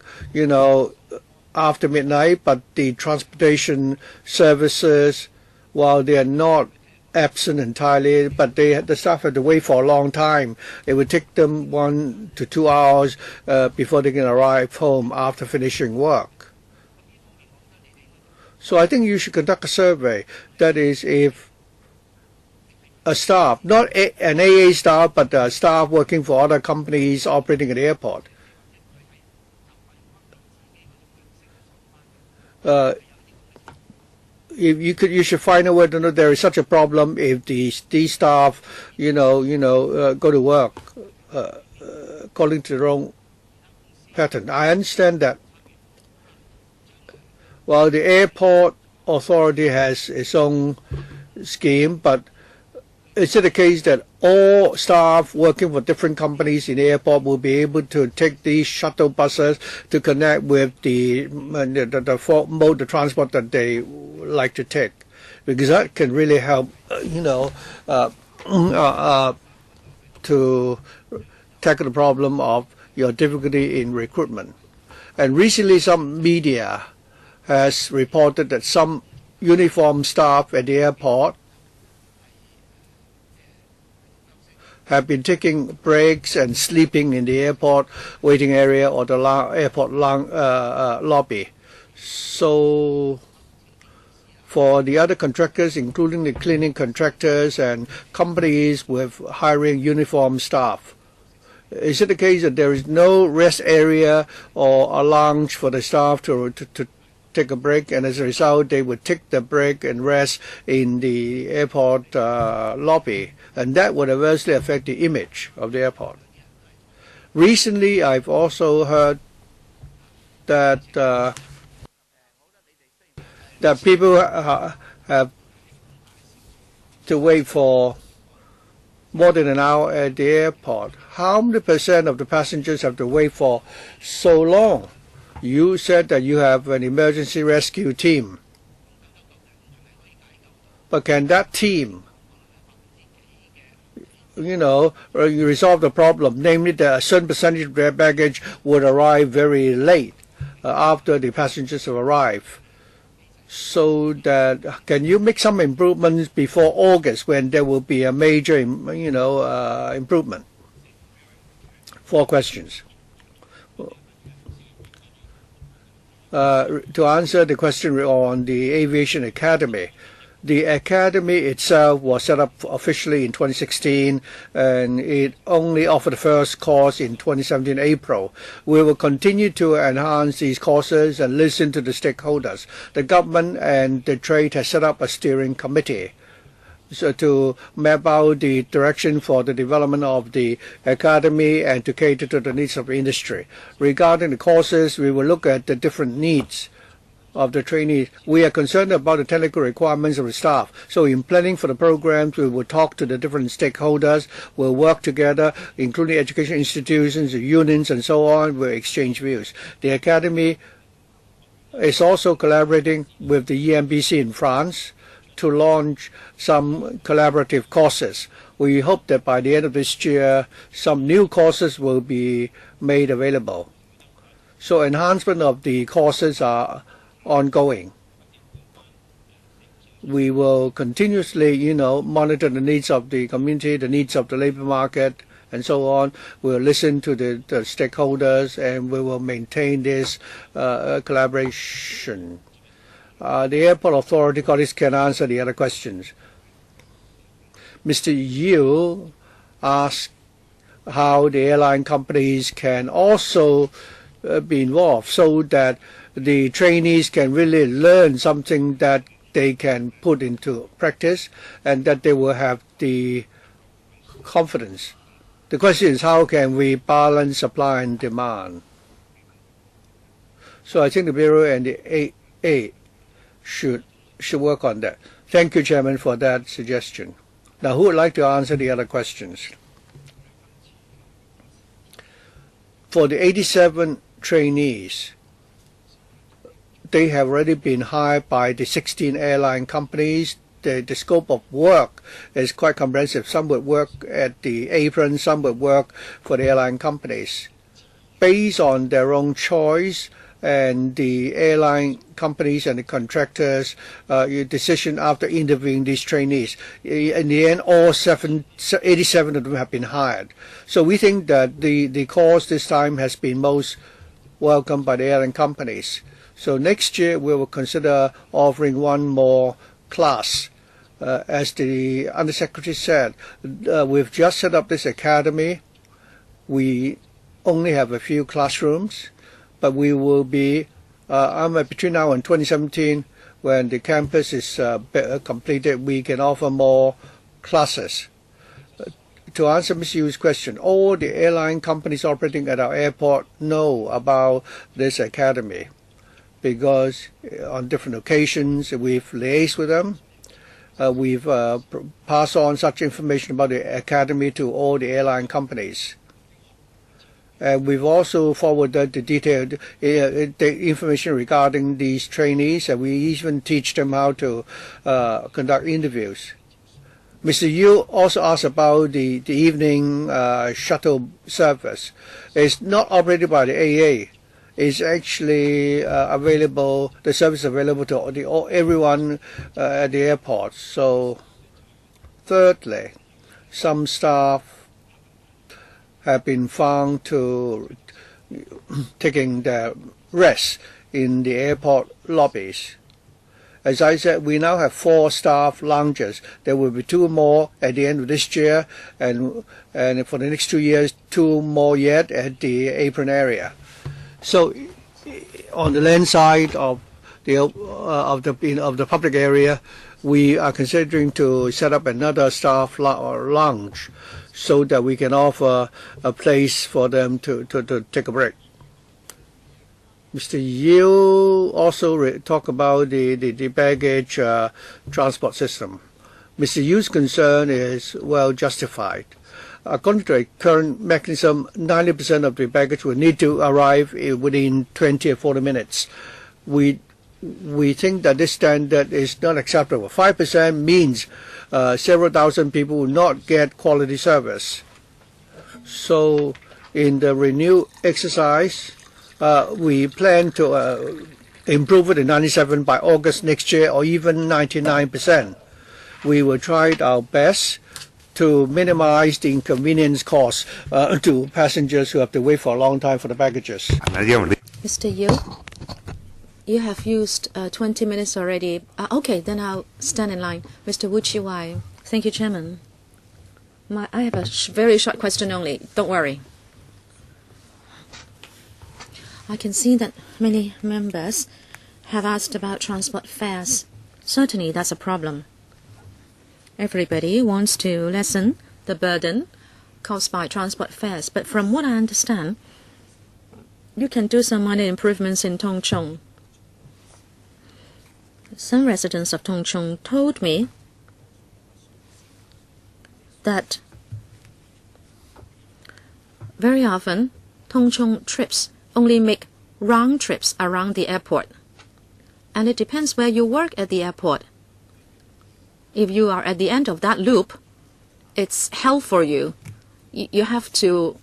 after midnight, but the transportation services, while they are not absent entirely, but the staff had to wait for a long time. It would take them 1 to 2 hours before they can arrive home after finishing work. So I think you should conduct a survey. That is, if a staff, not an AA staff, but a staff working for other companies operating at the airport, you should find out whether or not there is such a problem if these staff, go to work according to their own pattern. I understand that while the airport authority has its own scheme, but is it the case that all staff working for different companies in the airport will be able to take these shuttle buses to connect with the mode of transport that they like to take? Because that can really help, to tackle the problem of your difficulty in recruitment. And recently some media has reported that some uniformed staff at the airport have been taking breaks and sleeping in the airport waiting area or the airport lobby. So for the other contractors, including the cleaning contractors and companies with hiring uniformed staff, is it the case that there is no rest area or a lounge for the staff to take a break, and as a result they would take the break and rest in the airport lobby, and that would adversely affect the image of the airport? Recently I've also heard that that people have to wait for more than an hour at the airport. How many % of the passengers have to wait for so long? You said that you have an emergency rescue team, but can that team, resolve the problem, namely that a certain percentage of their baggage would arrive very late after the passengers have arrived? So that, can you make some improvements before August when there will be a major, improvement? 4 questions. To answer the question on the Aviation Academy, the Academy itself was set up officially in 2016, and it only offered the first course in 2017 April. We will continue to enhance these courses and listen to the stakeholders. The government and the trade has set up a steering committee to map out the direction for the development of the Academy and to cater to the needs of industry. Regarding the courses, we will look at the different needs of the trainees. We are concerned about the technical requirements of the staff. So in planning for the programs, we will talk to the different stakeholders. We'll work together, including education institutions, unions, and so on. We'll exchange views. The Academy is also collaborating with the EMBC in France to launch some collaborative courses. We hope that by the end of this year, some new courses will be made available. So enhancement of the courses are ongoing. We will continuously, monitor the needs of the community, the needs of the labor market, and so on. We'll listen to the stakeholders, and we will maintain this collaboration. The airport authority colleagues can answer the other questions. Mr. Yu asked how the airline companies can also be involved so that the trainees can really learn something that they can put into practice and that they will have the confidence. The question is, how can we balance supply and demand? So I think the Bureau and the AA should work on that. Thank you, Chairman, for that suggestion. Now, who would like to answer the other questions? For the 87 trainees, they have already been hired by the 16 airline companies. The scope of work is quite comprehensive. Some would work at the apron, some would work for the airline companies. Based on their own choice and the airline companies and the contractors' decision after interviewing these trainees, in the end, all 87 of them have been hired. So we think that the course this time has been most welcomed by the airline companies. So next year we will consider offering one more class. As the Undersecretary said, we've just set up this academy. We only have a few classrooms, but we will be, between now and 2017, when the campus is completed, we can offer more classes. To answer Ms. Yu's question, all the airline companies operating at our airport know about this academy, because on different occasions we've liaised with them. We've passed on such information about the academy to all the airline companies. And we've also forwarded the detailed the information regarding these trainees, and we even teach them how to conduct interviews. Mr. Yu also asked about the evening shuttle service. It's not operated by the AA. Is actually available. The service is available to everyone at the airport. So, thirdly, some staff have been found to taking their rest in the airport lobbies. As I said, we now have 4 staff lounges. There will be 2 more at the end of this year, and for the next 2 years, 2 more yet at the apron area. So, on the land side of the public area, we are considering to set up another staff lounge, so that we can offer a place for them to take a break. Mr. Yu also talked about the baggage transport system. Mr. Yu's concern is well justified. According to a current mechanism, 90% of the baggage will need to arrive within 20 or 40 minutes. We think that this standard is not acceptable. 5% means several thousand people will not get quality service. So in the renew exercise, we plan to improve it to 97 by August next year, or even 99%. We will try our best to minimize the inconvenience caused to passengers who have to wait for a long time for the baggages. Mr. Yu, you have used 20 minutes already. Okay, then I'll stand in line. Mr. Wu Chi-wai. Thank you, Chairman. I have a very short question only. Don't worry. I can see that many members have asked about transport fares. Certainly, that's a problem. Everybody wants to lessen the burden caused by transport fares, but from what I understand, you can do some minor improvements in Tung Chung. Some residents of Tung Chung told me that very often Tung Chung trips only make round trips around the airport. And it depends where you work at the airport. If you are at the end of that loop, it's hell for you. You have to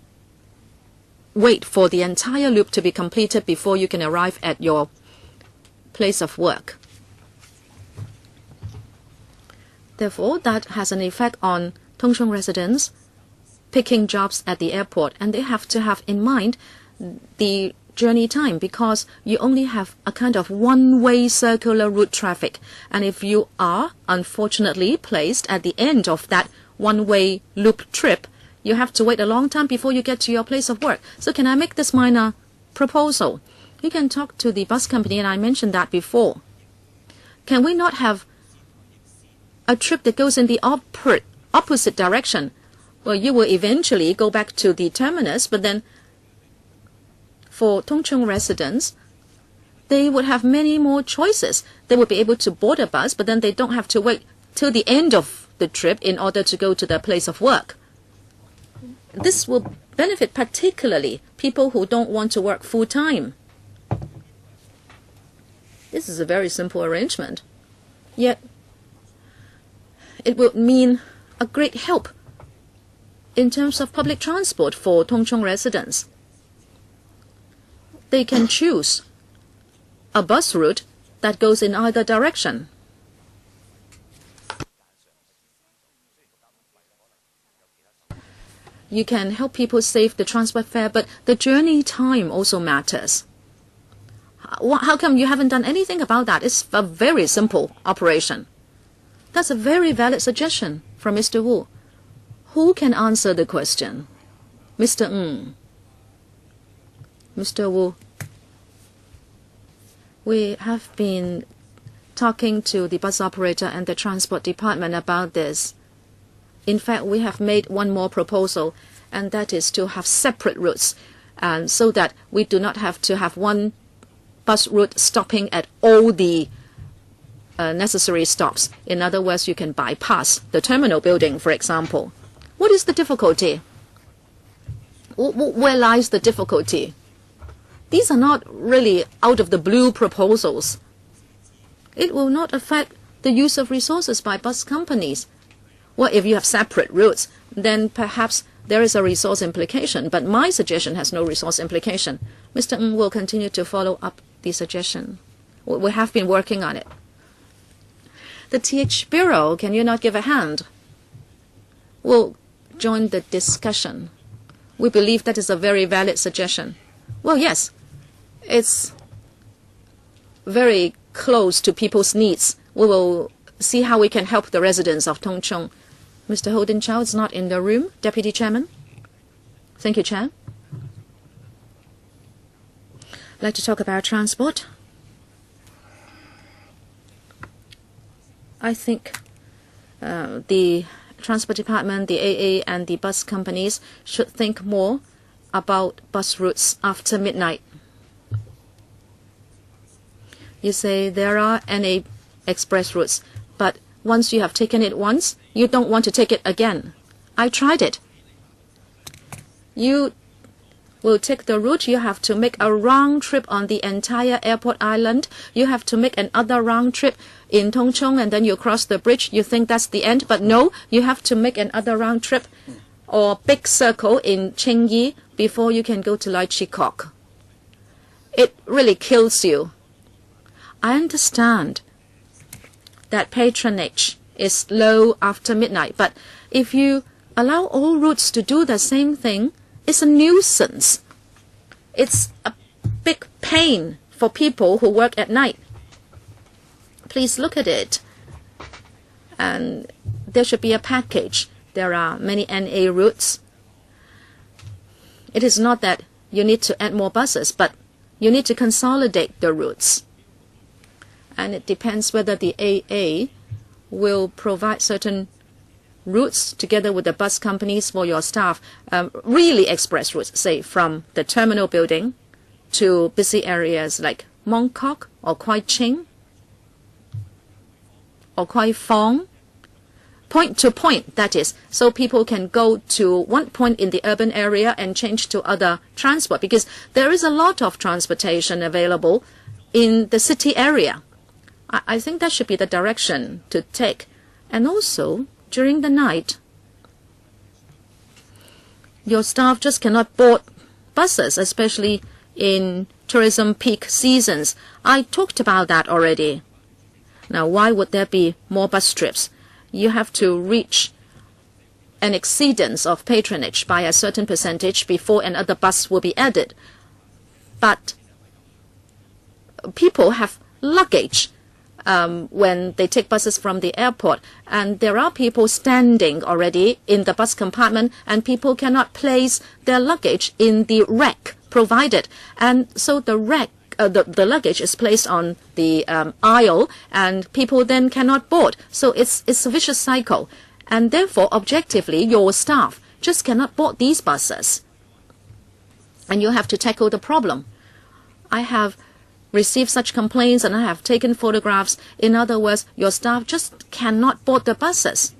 wait for the entire loop to be completed before you can arrive at your place of work. Therefore, that has an effect on Tung Chung residents picking jobs at the airport, and they have to have in mind the journey time, because you only have a kind of one-way circular route traffic. And if you are unfortunately placed at the end of that one-way loop trip, you have to wait a long time before you get to your place of work. So can I make this minor proposal? You can talk to the bus company, and I mentioned that before. Can we not have a trip that goes in the opposite direction? Well, you will eventually go back to the terminus, but then for Tung Chung residents, they would have many more choices. They would be able to board a bus, but then they don't have to wait till the end of the trip in order to go to their place of work. This will benefit particularly people who don't want to work full-time. This is a very simple arrangement, yet it will mean a great help in terms of public transport for Tung Chung residents. They can choose a bus route that goes in either direction. You can help people save the transport fare, but the journey time also matters. How come you haven't done anything about that? It's a very simple operation. That's a very valid suggestion from Mr. Wu. Who can answer the question? Mr. Ng. Mr. Wu. We have been talking to the bus operator and the transport department about this. In fact, we have made one more proposal, and that is to have separate routes, and so that we do not have to have one bus route stopping at all the necessary stops. In other words, you can bypass the terminal building, for example. What is the difficulty? Where lies the difficulty? These are not really out of the blue proposals. It will not affect the use of resources by bus companies. Well, if you have separate routes, then perhaps there is a resource implication, but my suggestion has no resource implication. Mr. Ng will continue to follow up the suggestion. We have been working on it. The TH Bureau, can you not give a hand? We'll join the discussion. We believe that is a very valid suggestion. Well, yes, it's very close to people's needs. We will see how we can help the residents of Tung Chung. Mr. Holden Chow is not in the room. Deputy Chairman. Thank you, Chair. I'd like to talk about transport. I think the Transport Department, the AA, and the bus companies should think more about bus routes after midnight. You say there are NA express routes, but once you have taken it once, you don't want to take it again. I tried it. You will take the route, you have to make a round trip on the entire airport island. You have to make another round trip in Tung Chung, and then you cross the bridge. You think that's the end, but no, you have to make another round trip or big circle in Qingyi before you can go to Lai Chi Kok. It really kills you. I understand that patronage is low after midnight, but if you allow all routes to do the same thing, it's a nuisance. It's a big pain for people who work at night. Please look at it. And there should be a package. There are many NA routes. It is not that you need to add more buses, but you need to consolidate the routes. And it depends whether the AA will provide certain routes together with the bus companies for your staff, really express routes, say from the terminal building to busy areas like Mong Kok or Kwai Ching. or 開放 point to point, that is, so people can go to one point in the urban area and change to other transport, because there is a lot of transportation available in the city area. I think that should be the direction to take. And also, during the night, your staff just cannot board buses, especially in tourism peak seasons. I talked about that already. Now, why would there be more bus trips? You have to reach an exceedance of patronage by a certain percentage before another bus will be added. But people have luggage when they take buses from the airport, and there are people standing already in the bus compartment, and people cannot place their luggage in the rack provided, and so the rack the luggage is placed on the aisle, and people then cannot board. So it's a vicious cycle, and therefore objectively your staff just cannot board these buses, and you have to tackle the problem. I have received such complaints and I have taken photographs. In other words, your staff just cannot board the buses.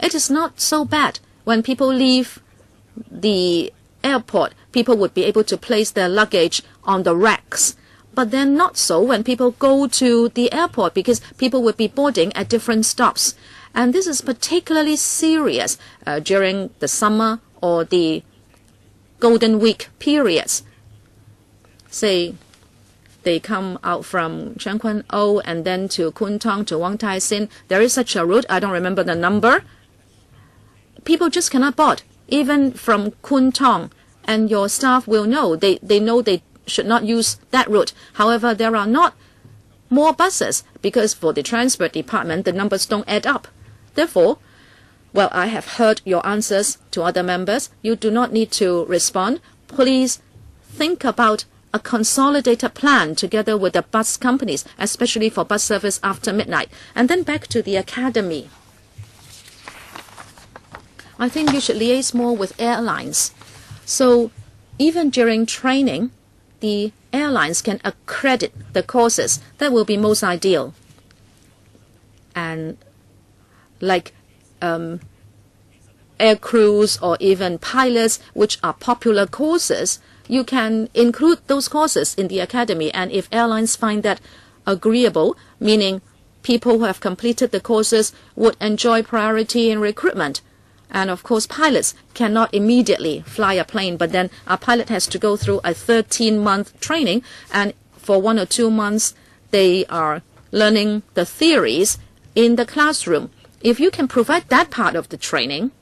It is not so bad when people leave the airport. People would be able to place their luggage on the racks. But then not so when people go to the airport, because people would be boarding at different stops. And this is particularly serious during the summer or the Golden Week periods. Say, they come out from Chiang Kwan O and then to Kwun Tong to Wong Tai Sin. There is such a route. I don't remember the number. People just cannot board, even from Kwun Tong. And your staff will know. They know they should not use that route. However, there are not more buses, because for the transport department, the numbers don't add up. Therefore, well, I have heard your answers to other members. You do not need to respond. Please think about a consolidated plan together with the bus companies, especially for bus service after midnight. And then back to the academy. I think you should liaise more with airlines. So even during training, the airlines can accredit the courses. That will be most ideal. And like air crews or even pilots, which are popular courses, you can include those courses in the academy. And if airlines find that agreeable, meaning people who have completed the courses would enjoy priority in recruitment. And of course, pilots cannot immediately fly a plane, but then a pilot has to go through a 13-month training, and for 1 or 2 months, they are learning the theories in the classroom. If you can provide that part of the training,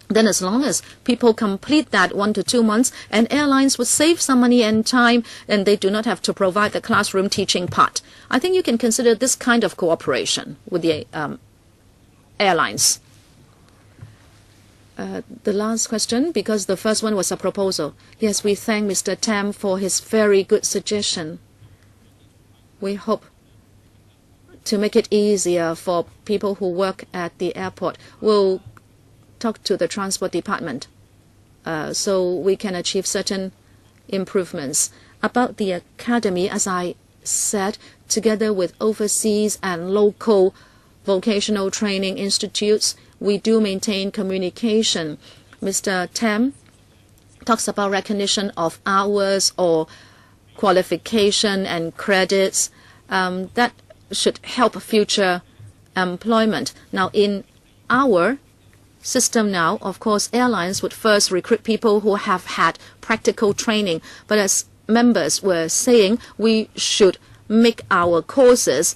then as long as people complete that 1 to 2 months, and airlines would save some money and time, and they do not have to provide the classroom teaching part. I think you can consider this kind of cooperation with the airlines. The last question, because the first one was a proposal. Yes, we thank Mr. Tam for his very good suggestion. We hope to make it easier for people who work at the airport. We'll talk to the transport department so we can achieve certain improvements. About the academy, as I said, together with overseas and local vocational training institutes, we do maintain communication. Mr. Tam talks about recognition of hours or qualification and credits. That should help future employment. Now, in our system now, of course, airlines would first recruit people who have had practical training. But as members were saying, we should make our courses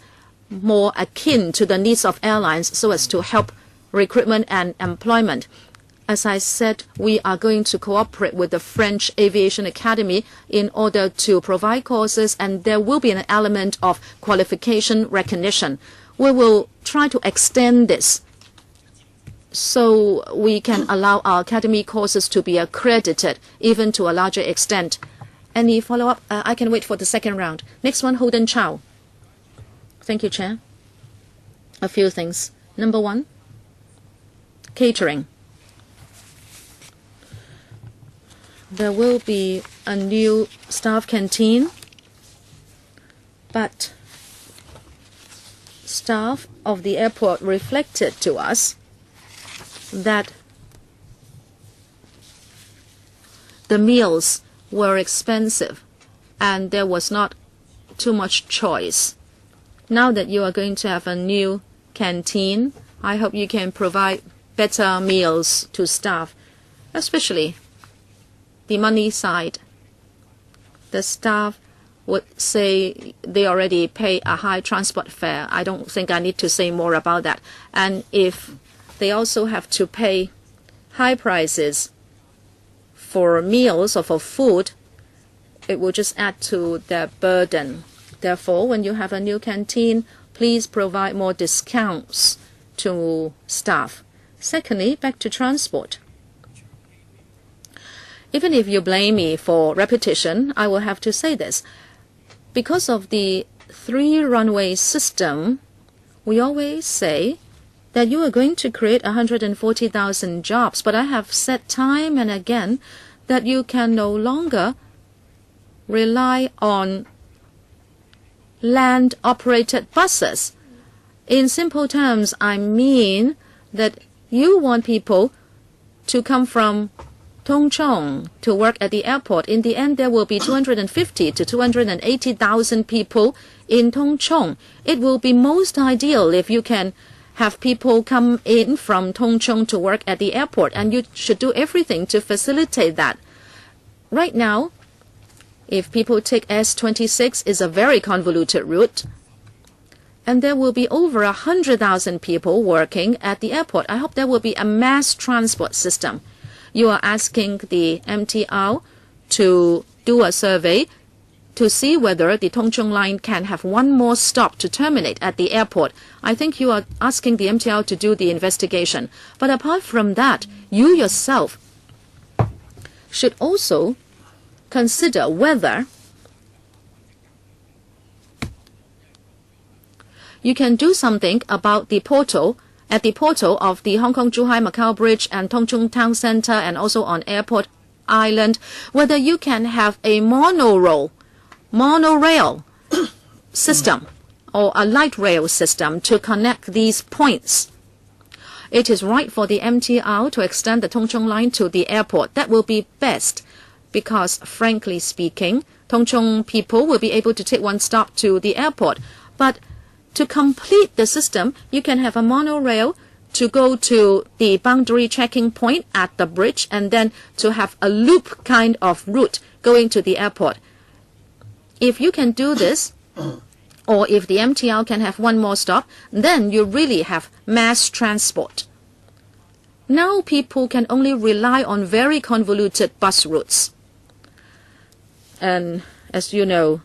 more akin to the needs of airlines so as to help recruitment and employment. As I said, we are going to cooperate with the French Aviation Academy in order to provide courses, and there will be an element of qualification recognition. We will try to extend this so we can allow our academy courses to be accredited even to a larger extent. Any follow-up? I can wait for the second round. Next one, Holden Chow. Thank you, Chair. A few things. Number one, catering. There will be a new staff canteen, but staff of the airport reflected to us that the meals were expensive and there was not too much choice. Now that you are going to have a new canteen, I hope you can provide better meals to staff, especially the money side. The staff would say they already pay a high transport fare. I don't think I need to say more about that. And if they also have to pay high prices for meals or for food, it will just add to their burden. Therefore, when you have a new canteen, please provide more discounts to staff. Secondly, back to transport. Even if you blame me for repetition, I will have to say this. Because of the three-runway system, we always say that you are going to create 140,000 jobs. But I have said time and again that you can no longer rely on land-operated buses. In simple terms, I mean that you want people to come from Tung Chung to work at the airport. In the end, there will be 250 to 280,000 people in Tung Chung. It will be most ideal if you can have people come in from Tung Chung to work at the airport, and you should do everything to facilitate that. Right now, if people take S26, it's a very convoluted route, and there will be over 100,000 people working at the airport. I hope there will be a mass transport system. You are asking the MTR to do a survey to see whether the Tung Chung line can have one more stop to terminate at the airport. I think you are asking the MTR to do the investigation. But apart from that, you yourself should also consider whether you can do something about the portal, at the portal of the Hong Kong-Zhuhai-Macau Bridge and Tung Chung Town Center, and also on Airport Island, whether you can have a monorail system or a light rail system to connect these points. It is right for the MTR to extend the Tung Chung line to the airport. That will be best because, frankly speaking, Tung Chung people will be able to take one stop to the airport. But to complete the system, you can have a monorail to go to the boundary checking point at the bridge and then to have a loop kind of route going to the airport. If you can do this, or if the MTR can have one more stop, then you really have mass transport. Now people can only rely on very convoluted bus routes. And as you know,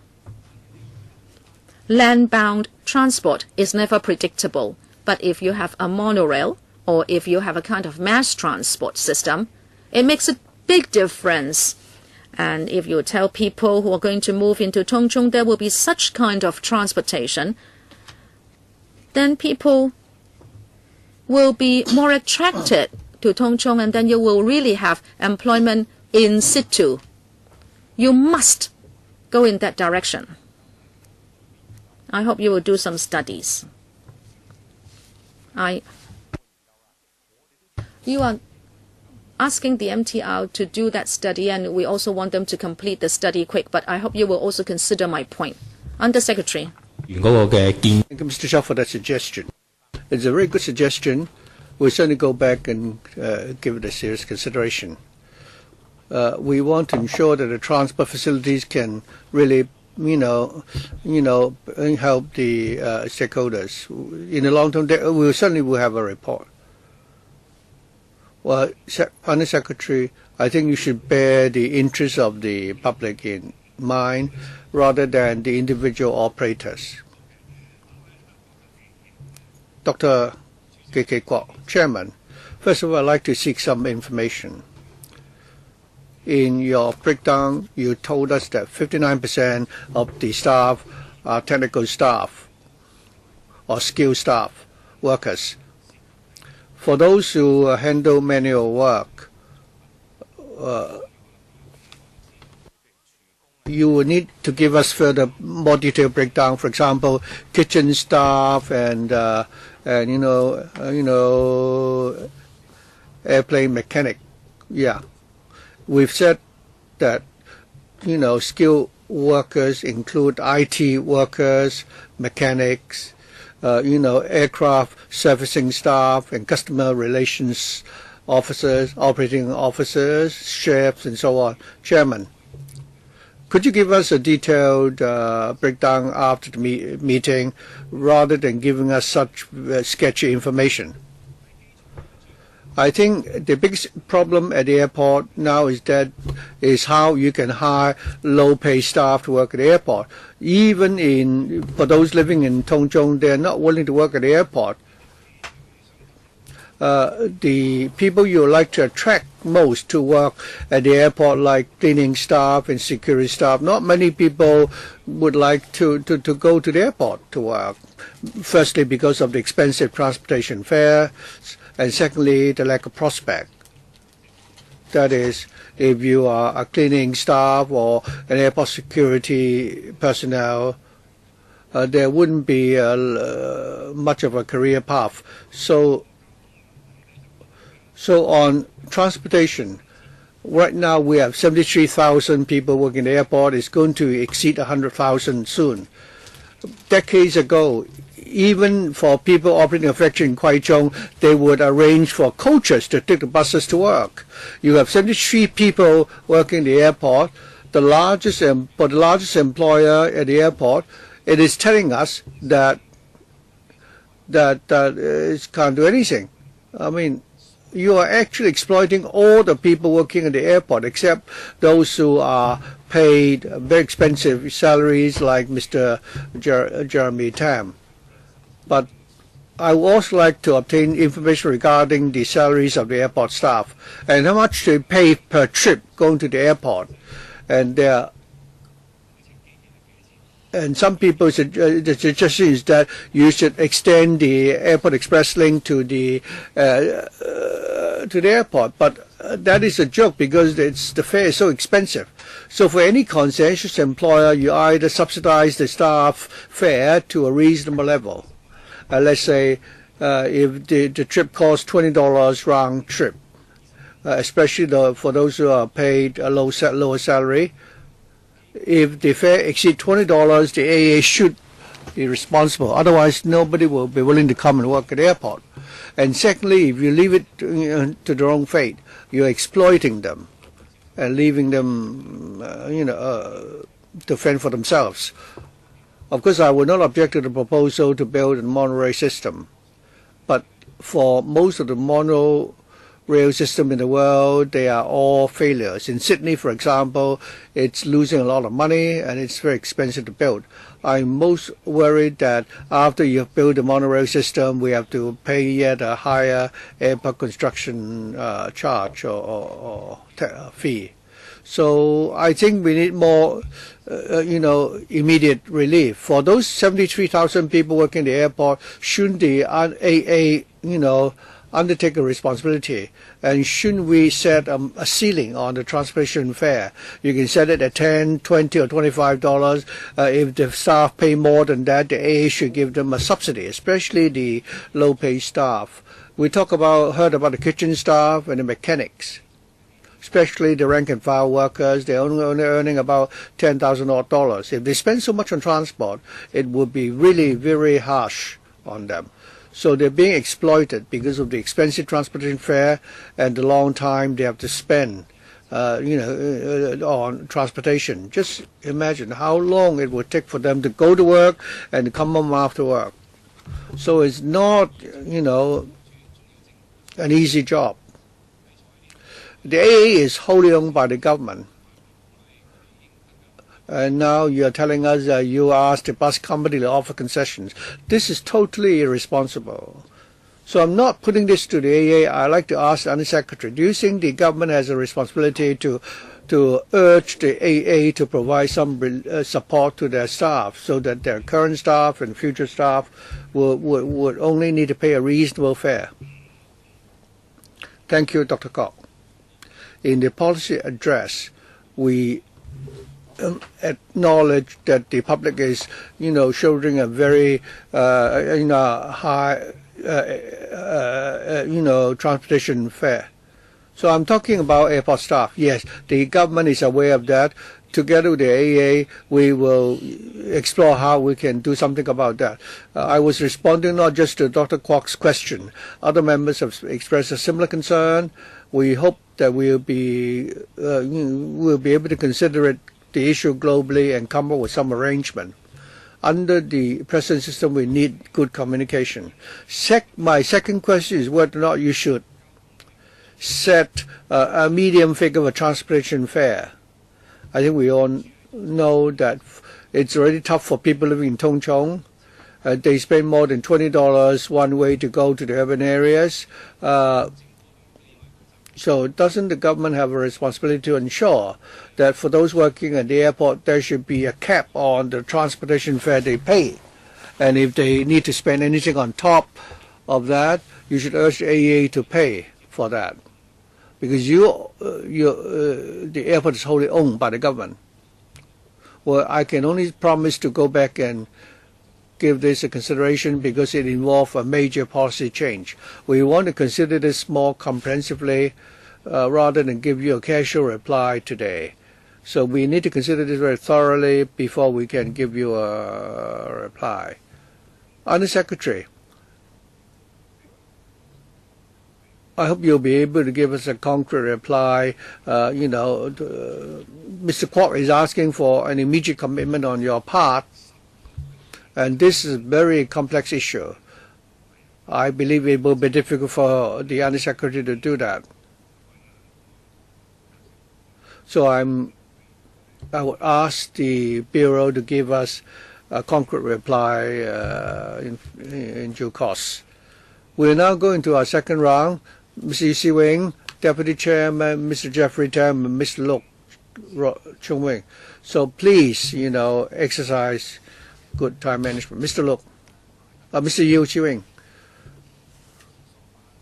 land-bound transport is never predictable. But if you have a monorail or if you have a kind of mass transport system, it makes a big difference. And if you tell people who are going to move into Tung Chung there will be such kind of transportation, then people will be more attracted to Tung Chung, and then you will really have employment in situ. You must go in that direction. I hope you will do some studies. You are asking the MTR to do that study, and we also want them to complete the study quick, but I hope you will also consider my point. Undersecretary. Thank you, Mr. Shaw, for that suggestion. It's a very good suggestion. We'll certainly go back and give it a serious consideration. We want to ensure that the transport facilities can really help the stakeholders. In the long term, we certainly will have a report. Well, Undersecretary, I think you should bear the interests of the public in mind rather than the individual operators. Dr. K.K. Kwok, Chairman, first of all, I'd like to seek some information. In your breakdown, you told us that 59% of the staff are technical staff or skilled staff workers. For those who handle manual work, you will need to give us further, more detailed breakdown. For example, kitchen staff and airplane mechanic. Yeah, we've said that skilled workers include IT workers, mechanics, aircraft servicing staff and customer relations officers, operating officers, chefs, and so on. Chairman, could you give us a detailed breakdown after the meeting rather than giving us such sketchy information? I think the biggest problem at the airport now is how you can hire low-paid staff to work at the airport. Even for those living in Tongzhou, they're not willing to work at the airport. The people you would like to attract most to work at the airport, like cleaning staff and security staff, not many people would like to go to the airport to work. Firstly, because of the expensive transportation fare, and secondly, the lack of prospect. That is, if you are a cleaning staff or an airport security personnel, there wouldn't be much of a career path. So on transportation, right now we have 73,000 people working at the airport. It's going to exceed 100,000 soon. Decades ago, even for people operating a factory in Kwaichong, they would arrange for coaches to take the buses to work. You have 73 people working at the airport. For the largest employer at the airport, it is telling us that it can't do anything. I mean, you are actually exploiting all the people working at the airport except those who are paid very expensive salaries like Mr. Jeremy Tam. But I would also like to obtain information regarding the salaries of the airport staff and how much they pay per trip going to the airport. And some people's suggestion is that you should extend the airport express link to the airport, but that is a joke because the fare is so expensive. So for any conscientious employer, you either subsidize the staff fare to a reasonable level. Let's say if the trip costs $20 round trip, especially for those who are paid a lower salary. If the fare exceeds $20, the AA should be responsible. Otherwise, nobody will be willing to come and work at the airport. And secondly, if you leave it to their own fate, you're exploiting them and leaving them, to fend for themselves. Of course, I would not object to the proposal to build a monorail system, but for most of the monorail system in the world, they are all failures. In Sydney, for example, it's losing a lot of money and it's very expensive to build. I'm most worried that after you've built the monorail system, we have to pay yet a higher airport construction charge or fee. So I think we need more, immediate relief. For those 73,000 people working at the airport, shouldn't the AA, undertake a responsibility? And shouldn't we set a ceiling on the transportation fare? You can set it at $10, $20, or $25. If the staff pay more than that, the AA should give them a subsidy, especially the low-paid staff. We heard about the kitchen staff and the mechanics, especially the rank-and-file workers. They're only earning about $10,000 odd. If they spend so much on transport, it would be really very harsh on them. So they're being exploited because of the expensive transportation fare and the long time they have to spend, on transportation. Just imagine how long it would take for them to go to work and come home after work. So it's not, an easy job. The AA is wholly owned by the government. And now you're telling us that you asked the bus company to offer concessions. This is totally irresponsible. So I'm not putting this to the AA. I'd like to ask the Undersecretary, do you think the government has a responsibility to urge the AA to provide some support to their staff so that their current staff and future staff would only need to pay a reasonable fare? Thank you, Dr. Kok. In the policy address, we acknowledge that the public is, shouldering a very, high, transportation fare. So I'm talking about airport staff. Yes, the government is aware of that. Together with the AA, we will explore how we can do something about that. I was responding not just to Dr. Kwok's question. Other members have expressed a similar concern. We hope that we'll be able to consider the issue globally and come up with some arrangement. Under the present system, we need good communication. My second question is whether or not you should set a medium figure for transportation fare. I think we all know that it's already tough for people living in Tung Chung. They spend more than $20 one way to go to the urban areas. So doesn't the government have a responsibility to ensure that for those working at the airport, there should be a cap on the transportation fare they pay? And if they need to spend anything on top of that, you should urge the AA to pay for that. Because the airport is wholly owned by the government. Well, I can only promise to go back and give this a consideration because it involves a major policy change. We want to consider this more comprehensively rather than give you a casual reply today. So we need to consider this very thoroughly before we can give you a reply. Under Secretary, I hope you'll be able to give us a concrete reply. Mr. Kwok is asking for an immediate commitment on your part, and this is a very complex issue. I believe it will be difficult for the Undersecretary to do that. So I would ask the Bureau to give us a concrete reply in due course. We're now going to our second round. Mr. Si Wing, Deputy Chairman, Mr. Jeffrey Tam, and Mr. Luk Chung-hung. So please, exercise good time management. Mr. Luk, Mr. Yu Chi-wing.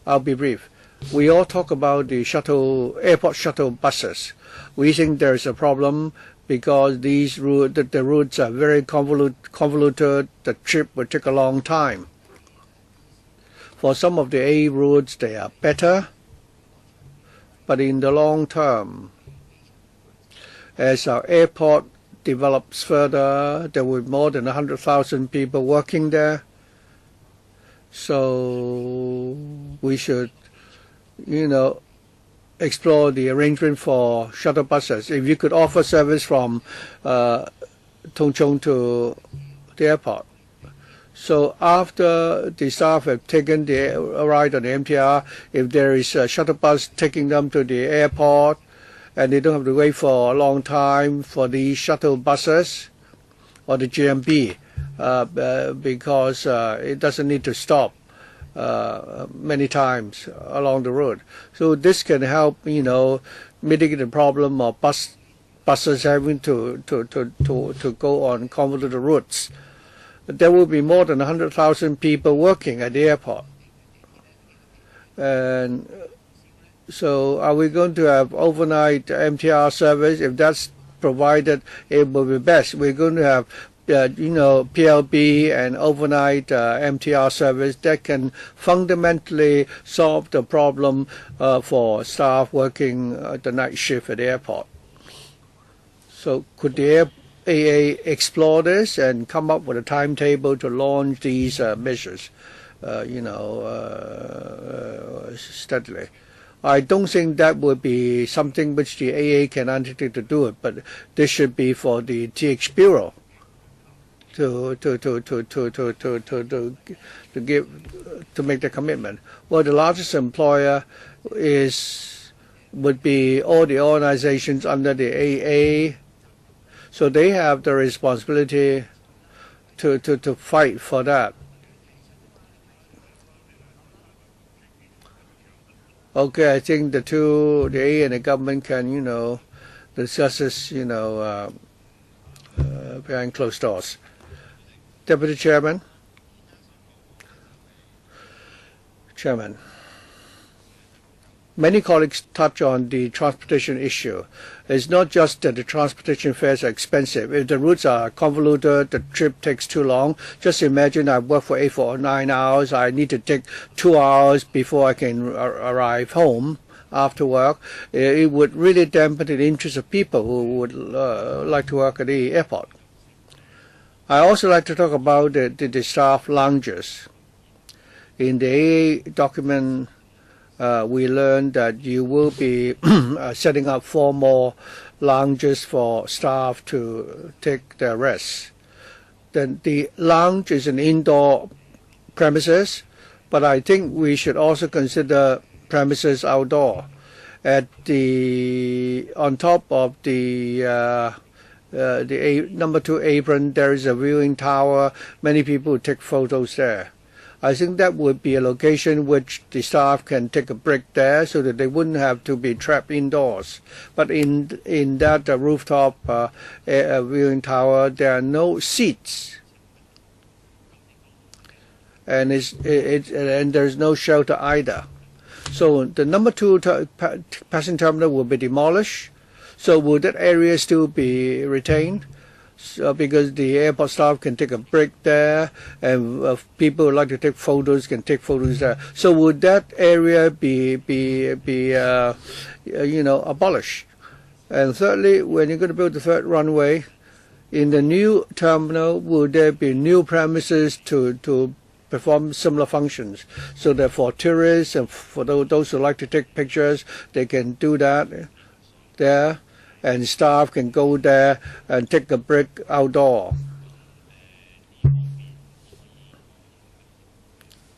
I'll be brief. We all talk about the airport shuttle buses. We think there's a problem because the routes are very convoluted. The trip will take a long time. For some of the A routes, they are better, but in the long term, as our airport develops further, there will be more than 100,000 people working there. So we should, explore the arrangement for shuttle buses. If you could offer service from Tung Chung to the airport. So after the staff have taken a ride on the MTR, if there is a shuttle bus taking them to the airport, and they don't have to wait for a long time for the shuttle buses or the GMB, because it doesn't need to stop many times along the road. So this can help, mitigate the problem of buses having to go on convoluted routes. There will be more than 100,000 people working at the airport. And so are we going to have overnight MTR service? If that's provided, it will be best. We're going to have, PLB and overnight MTR service that can fundamentally solve the problem for staff working the night shift at the airport. So could the AA explore this and come up with a timetable to launch these measures, steadily? I don't think that would be something which the AA can undertake to do it, but this should be for the TH Bureau to make the commitment. Well, the largest employer would be all the organizations under the AA. So they have the responsibility to fight for that. Okay, I think the AA and the government can, discuss this, behind closed doors. Deputy Chairman. Many colleagues touch on the transportation issue. It's not just that the transportation fares are expensive. If the routes are convoluted, the trip takes too long. Just imagine I work for 8 or 9 hours. I need to take 2 hours before I can arrive home after work. It would really dampen the interest of people who would like to work at the airport. I also like to talk about the staff lounges. In the AA document, we learned that you will be setting up 4 more lounges for staff to take their rest. Then the lounge is an indoor premises, but I think we should also consider premises outdoor. On top of the number 2 apron, there is a viewing tower. Many people take photos there. I think that would be a location which the staff can take a break there so that they wouldn't have to be trapped indoors. But in that rooftop viewing tower, there are no seats. And there's no shelter either. So the number 2 passenger terminal will be demolished. So will that area still be retained? Because the airport staff can take a break there, and people who like to take photos can take photos there. So would that area be abolished? And thirdly, when you're going to build the 3rd runway, in the new terminal, will there be new premises to perform similar functions, so that for tourists and for those who like to take pictures, they can do that there, and staff can go there and take a break outdoor.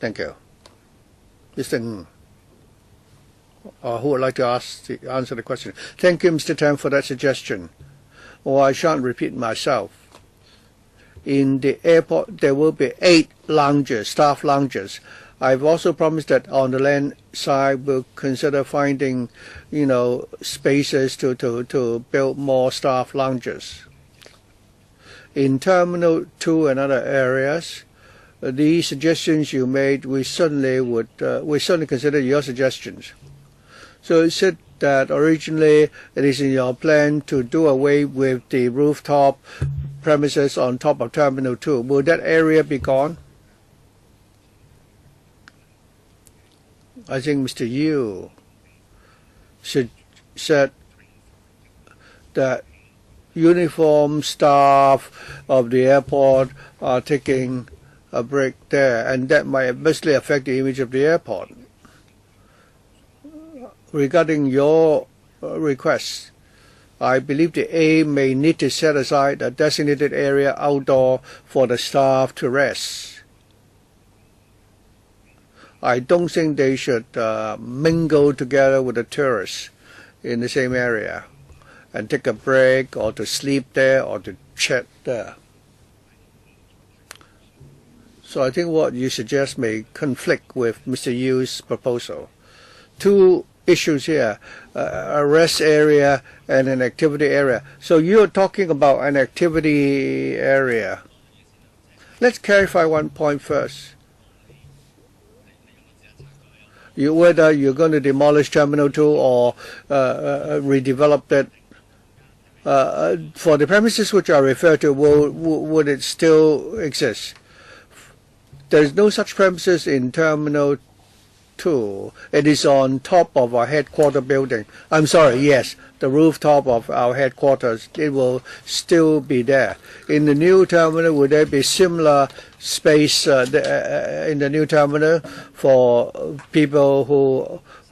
Thank you. Mr. Ng, who would like to answer the question? Thank you, Mr. Tam, for that suggestion. I shan't repeat myself. In the airport, there will be 8 lounges, staff lounges. I've also promised that on the land side, we'll consider finding, spaces to build more staff lounges. In Terminal 2 and other areas, the suggestions you made, we certainly consider your suggestions. So you said that originally it is in your plan to do away with the rooftop premises on top of Terminal 2. Will that area be gone? I think Mr. Yu said that uniformed staff of the airport are taking a break there, and that might adversely affect the image of the airport. Regarding your request, I believe the A may need to set aside a designated area outdoor for the staff to rest. I don't think they should mingle together with the tourists in the same area and take a break or to sleep there or to chat there. So I think what you suggest may conflict with Mr. Yu's proposal. 2 issues here, a rest area and an activity area. So you're talking about an activity area. Let's clarify one point first. Whether you're going to demolish Terminal 2 or redevelop that. For the premises which I refer to, would it still exist? There is no such premises in Terminal 2. It is on top of our headquarters building. I'm sorry, yes, the rooftop of our headquarters. It will still be there. In the new terminal, would there be similar space in the new terminal for people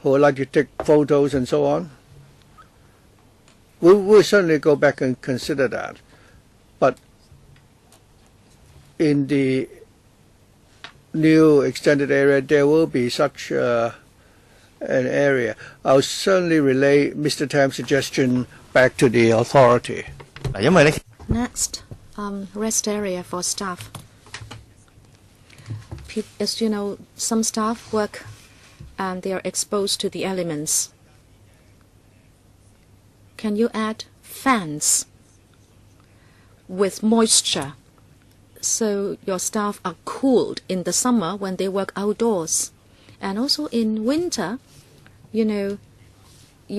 who like to take photos and so on? We'll certainly go back and consider that. But in the new extended area, there will be such an area. I'll certainly relay Mr. Tam's suggestion back to the authority. Next, rest area for staff. As you know, some staff work and they are exposed to the elements. Can you add fans with moisture so your staff are cooled in the summer when they work outdoors? And also in winter, you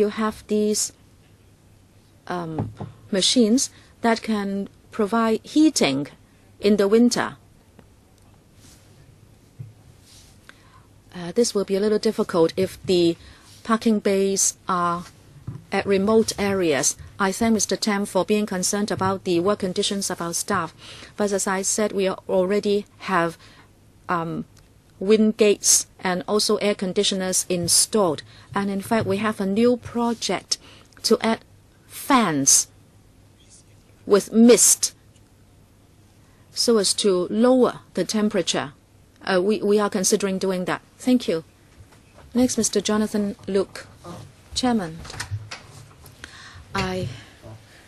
have these machines that can provide heating in the winter. This will be a little difficult if the parking bays are at remote areas. I thank Mr. Tam for being concerned about the work conditions of our staff. But as I said, we already have wind gates and also air conditioners installed. And in fact, we have a new project to add fans with mist so as to lower the temperature. We are considering doing that. Thank you. Next, Mr. Hon LUK, Chairman. I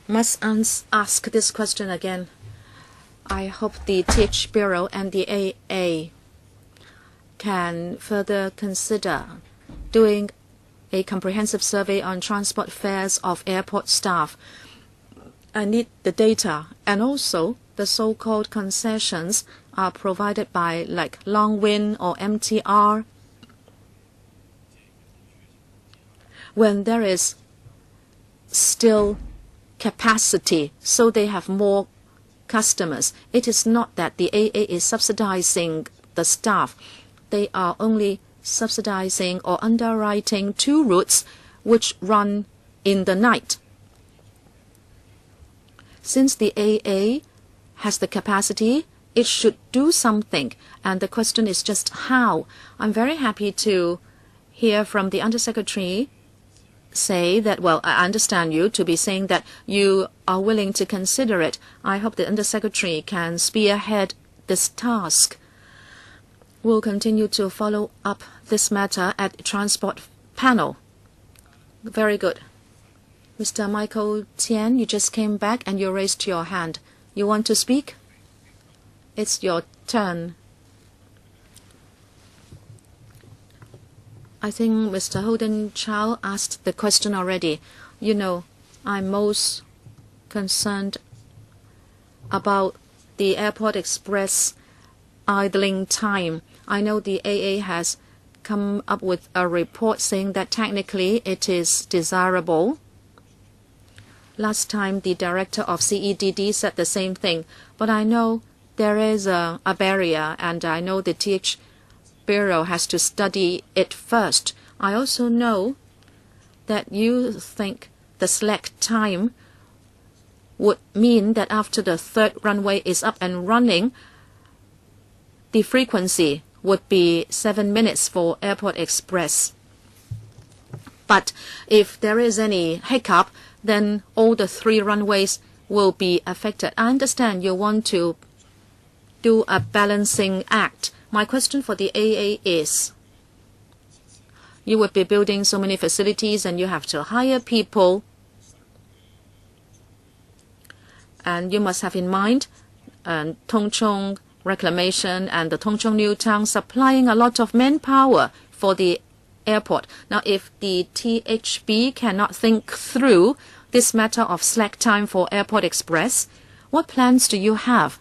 must ask this question again. I hope the TH Bureau and the AA can further consider doing a comprehensive survey on transport fares of airport staff. I need the data, and also the so-called concessions are provided by like Longwin or MTR. When there is still capacity, so they have more customers. It is not that the AA is subsidizing the staff. They are only subsidizing or underwriting 2 routes which run in the night. Since the AA has the capacity, it should do something. And the question is just how. I'm very happy to hear from the Undersecretary say that, well, I understand you to be saying that you are willing to consider it. I hope the Undersecretary can spearhead this task. We'll continue to follow up this matter at the Transport Panel. Very good. Mr. Michael Tian, you just came back and you raised your hand. You want to speak? It's your turn. I think Mr. Holden Chow asked the question already. I'm most concerned about the Airport Express idling time. I know the AA has come up with a report saying that technically it is desirable. Last time the director of CEDD said the same thing. But I know there is a barrier, and I know the TH Bureau has to study it first. I also know that you think the slack time would mean that after the 3rd runway is up and running, the frequency would be 7 minutes for Airport Express. But if there is any hiccup, then all the 3 runways will be affected. I understand you want to do a balancing act. My question for the AA is, you would be building so many facilities and you have to hire people. And you must have in mind Tung Chung Reclamation and the Tung Chung New Town supplying a lot of manpower for the airport. Now, if the THB cannot think through this matter of slack time for Airport Express, what plans do you have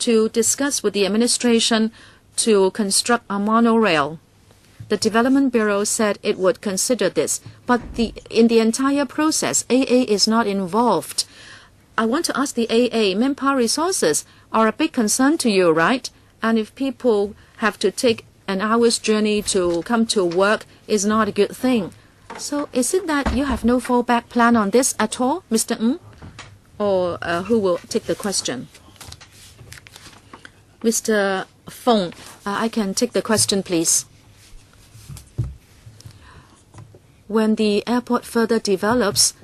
to discuss with the administration to construct a monorail? The Development Bureau said it would consider this, but in the entire process, AA is not involved. I want to ask the AA, manpower resources are a big concern to you, right? And if people have to take an hour's journey to come to work, is not a good thing. So is it that you have no fallback plan on this at all, Mr. Ng? Or who will take the question? Mr. Fong, I can take the question, please. When the airport further develops,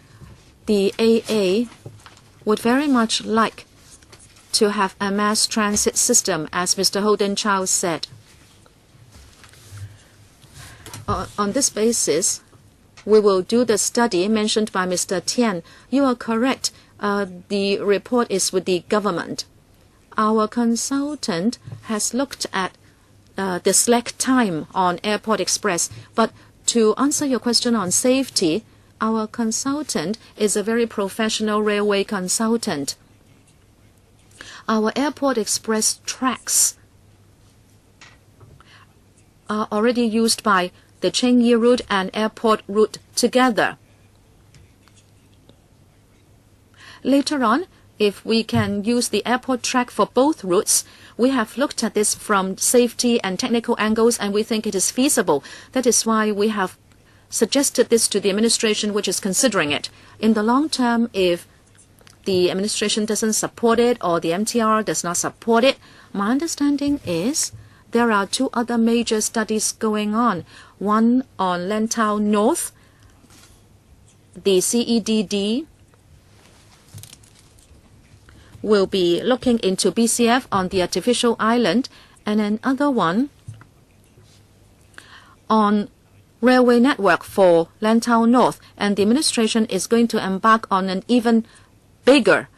the AA would very much like to have a mass transit system, as Mr. Holden Chow said. On this basis, we will do the study mentioned by Mr. Tian. You are correct. The report is with the government. Our consultant has looked at the slack time on Airport Express. But to answer your question on safety, our consultant is a very professional railway consultant. Our Airport Express tracks are already used by the Chengyi route and airport route together. Later on, if we can use the airport track for both routes, we have looked at this from safety and technical angles, and we think it is feasible. That is why we have suggested this to the administration, which is considering it. In the long term, if the administration doesn't support it or the MTR does not support it, my understanding is there are two other major studies going on. One on Lantau North, the CEDD will be looking into BCF on the artificial island, and another one on railway network for Lantau North, and the administration is going to embark on an even bigger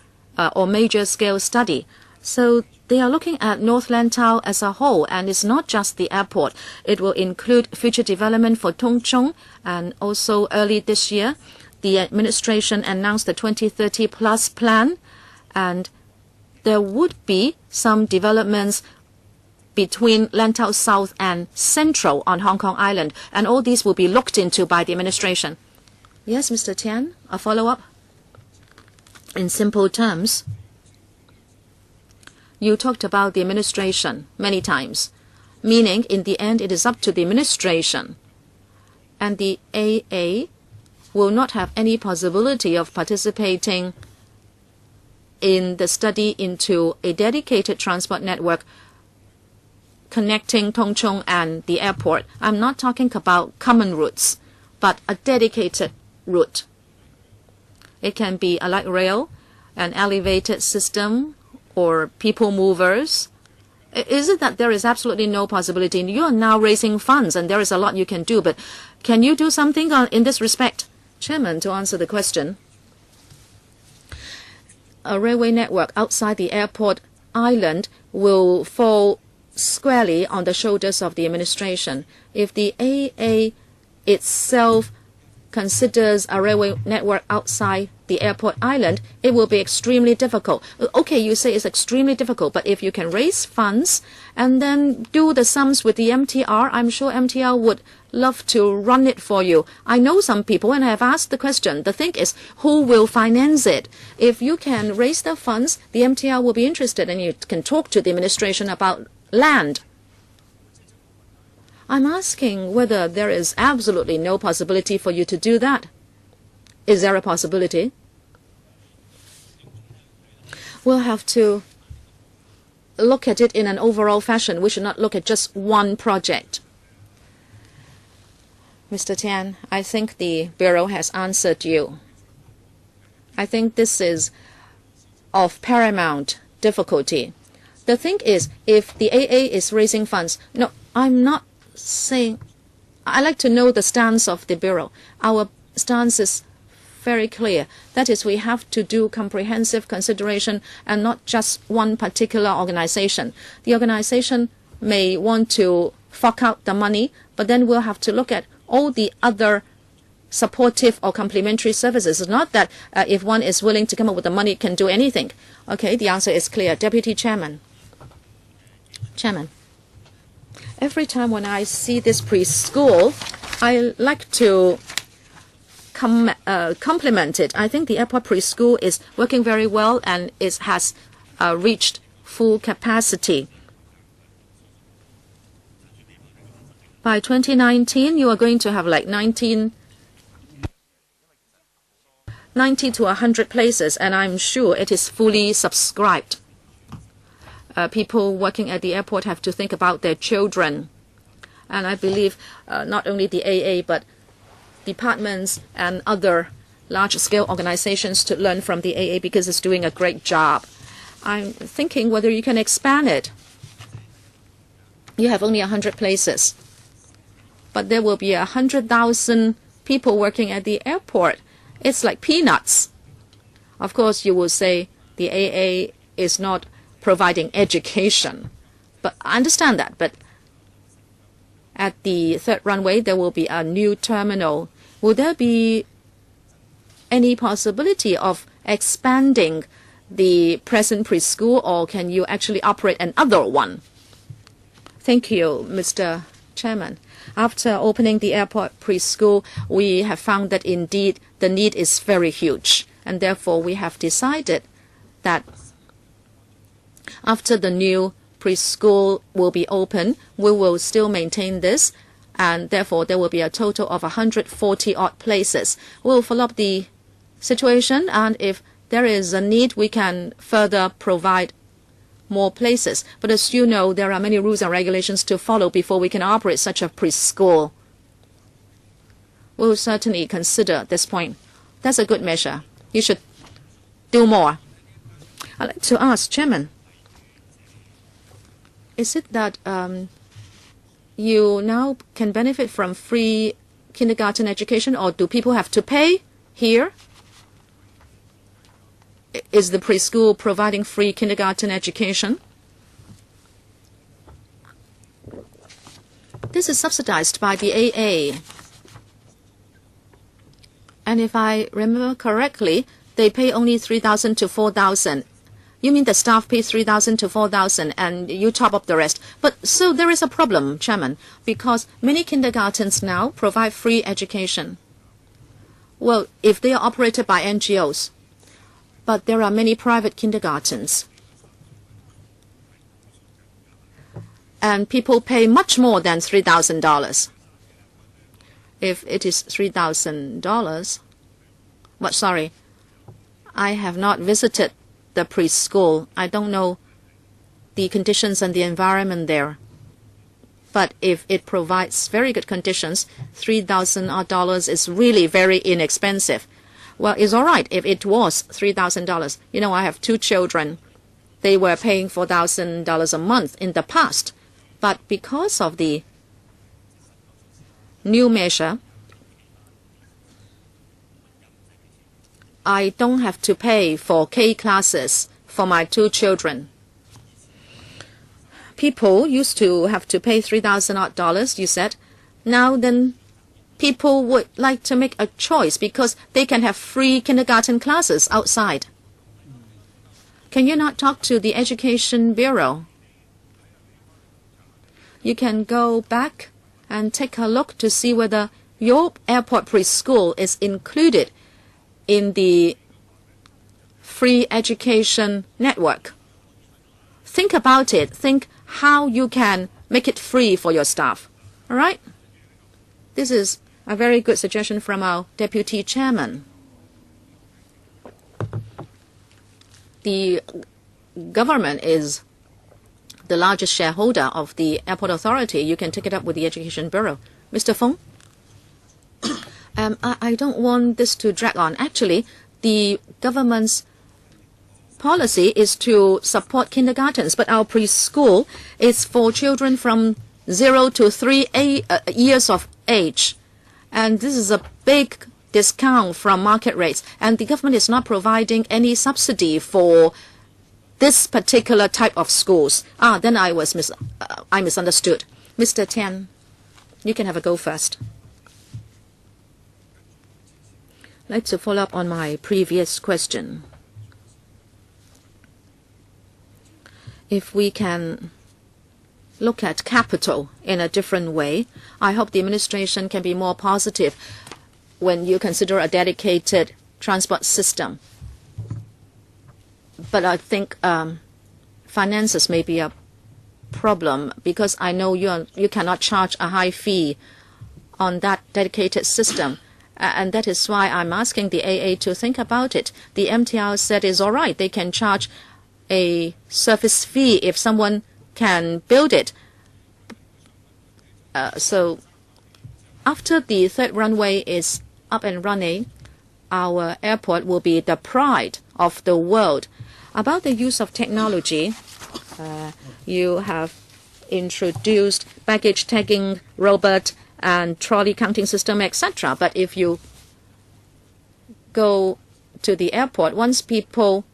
or major scale study. So they are looking at North Lantau as a whole, and it's not just the airport. It will include future development for Tung Chung, and also early this year, the administration announced the 2030 plus plan, and there would be some developments between Lantau South and Central on Hong Kong Island, and all these will be looked into by the administration. Yes, Mr. Tian, a follow-up? In simple terms, you talked about the administration many times, meaning in the end it is up to the administration, and the AA will not have any possibility of participating in the study into a dedicated transport network connecting Tung Chung and the airport. I'm not talking about common routes, but a dedicated route. It can be a light rail, an elevated system, or people movers. Is it that there is absolutely no possibility? You are now raising funds, and there is a lot you can do, but can you do something in this respect? Chairman, to answer the question, a railway network outside the airport island will fall squarely on the shoulders of the administration. If the AA itself considers a railway network outside the airport island, it will be extremely difficult. Okay, you say it's extremely difficult, but if you can raise funds and then do the sums with the MTR, I'm sure MTR would love to run it for you. I know some people, and I have asked the question. The thing is, who will finance it? If you can raise the funds, the MTR will be interested, and you can talk to the administration about land. I'm asking whether there is absolutely no possibility for you to do that. Is there a possibility? We'll have to look at it in an overall fashion. We should not look at just one project. Mr. Tian, I think the Bureau has answered you. I think this is of paramount difficulty. The thing is, if the AA is raising funds, no, I'm not saying, I like to know the stance of the Bureau. Our stance is very clear. That is, we have to do comprehensive consideration and not just one particular organization. The organization may want to fork out the money, but then we'll have to look at all the other supportive or complementary services. It's not that if one is willing to come up with the money, it can do anything. Okay, the answer is clear. Deputy Chairman. Chairman, every time when I see this preschool, I like to compliment it. I think the airport preschool is working very well, and it has reached full capacity. By 2019, you are going to have like 90 to 100 places, and I'm sure it is fully subscribed. People working at the airport have to think about their children. And I believe not only the AA, but departments and other large-scale organizations to learn from the AA, because it's doing a great job. I'm thinking whether you can expand it. You have only 100 places, but there will be 100,000 people working at the airport. It's like peanuts. Of course, you will say the AA is not providing education, but I understand that. But at the third runway, there will be a new terminal. Will there be any possibility of expanding the present preschool, or can you actually operate another one? Thank you, Mr. Chairman. After opening the airport preschool, we have found that indeed the need is very huge. And therefore, we have decided that after the new preschool will be open, we will still maintain this. And therefore, there will be a total of 140 odd places. We'll follow up the situation, and if there is a need, we can further provide more places. But as you know, there are many rules and regulations to follow before we can operate such a preschool. We'll certainly consider this point. That's a good measure. You should do more. I'd like to ask, Chairman, is it that you now can benefit from free kindergarten education, or do people have to pay here? Is the preschool providing free kindergarten education? This is subsidized by the AA. And if I remember correctly, they pay only 3,000 to 4,000. You mean the staff pay 3,000 to 4,000 and you top up the rest. But so there is a problem, Chairman, because many kindergartens now provide free education. Well, if they are operated by NGOs, but there are many private kindergartens. And people pay much more than $3,000. If it is $3,000, but sorry, I have not visited the preschool. I don't know the conditions and the environment there. But if it provides very good conditions, $3,000 is really very inexpensive. Well, it's all right if it was $3,000. You know, I have 2 children. They were paying $4,000 a month in the past. But because of the new measure, I don't have to pay for K classes for my 2 children. People used to have to pay $3,000, you said. Now then, people would like to make a choice because they can have free kindergarten classes outside. Can you not talk to the Education Bureau? You can go back and take a look to see whether your airport preschool is included in the free education network. Think about it. Think how you can make it free for your staff. All right? This is a very good suggestion from our Deputy Chairman. The government is the largest shareholder of the Airport Authority. You can take it up with the Education Bureau. Mr. Fong? I don't want this to drag on. Actually, the government's policy is to support kindergartens, but our preschool is for children from 0 to 3 years of age. And this is a big discount from market rates. And the government is not providing any subsidy for this particular type of schools. Then I misunderstood. Mr. Tian, you can have a go first. I'd like to follow up on my previous question. If we can look at capital in a different way, I hope the administration can be more positive when you consider a dedicated transport system. But I think finances may be a problem because I know you cannot charge a high fee on that dedicated system. And that is why I'm asking the AA to think about it. The MTR said it's all right. They can charge a service fee if someone can build it. So after the 3rd runway is up and running, our airport will be the pride of the world. About the use of technology, you have introduced baggage tagging robot and trolley counting system, etc. But if you go to the airport, once people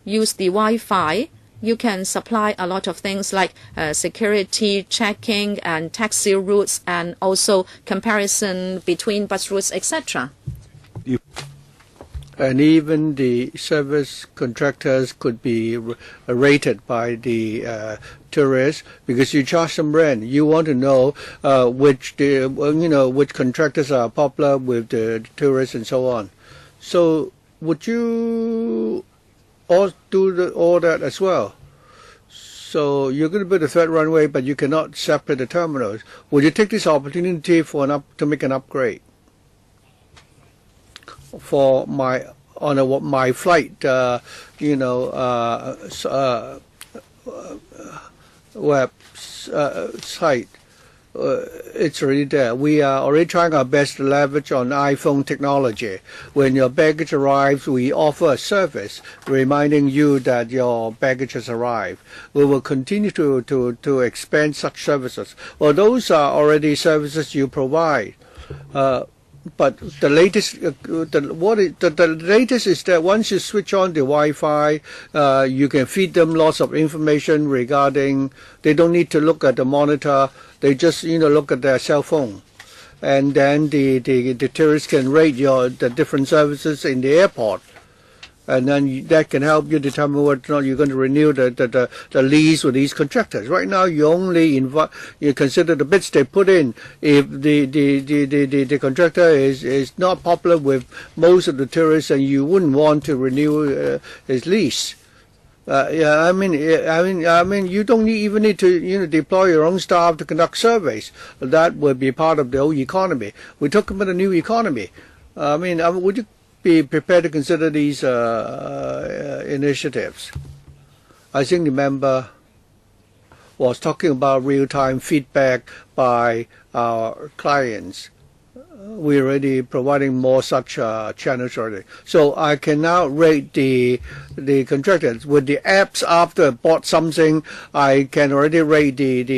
use the Wi-Fi, you can supply a lot of things like security checking and taxi routes and also comparison between bus routes, etc. And even the service contractors could be rated by the tourists because you charge them rent. You want to know which contractors are popular with the tourists and so on. So would you all do all that as well? So you're going to build a third runway, but you cannot separate the terminals. Would you take this opportunity to make an upgrade? For my flight, website, it's already there. We are already trying our best to leverage on iPhone technology. When your baggage arrives, we offer a service reminding you that your baggage has arrived. We will continue to expand such services. Well, those are already services you provide. But the latest, the latest is that once you switch on the Wi-Fi, you can feed them lots of information regarding. They don't need to look at the monitor. They just look at their cell phone, and then the tourists can rate the different services in the airport. And then that can help you determine whether or not you're going to renew the lease with these contractors. Right now, you only you consider the bids they put in. If the contractor is not popular with most of the tourists, and you wouldn't want to renew his lease. I mean, you don't even need to deploy your own staff to conduct surveys. That would be part of the old economy. We talk about a new economy. Would you be prepared to consider these initiatives? I think the member was talking about real-time feedback by our clients. We're already providing more such channels already. So I can now rate the contractors with the apps. After I bought something, I can already rate these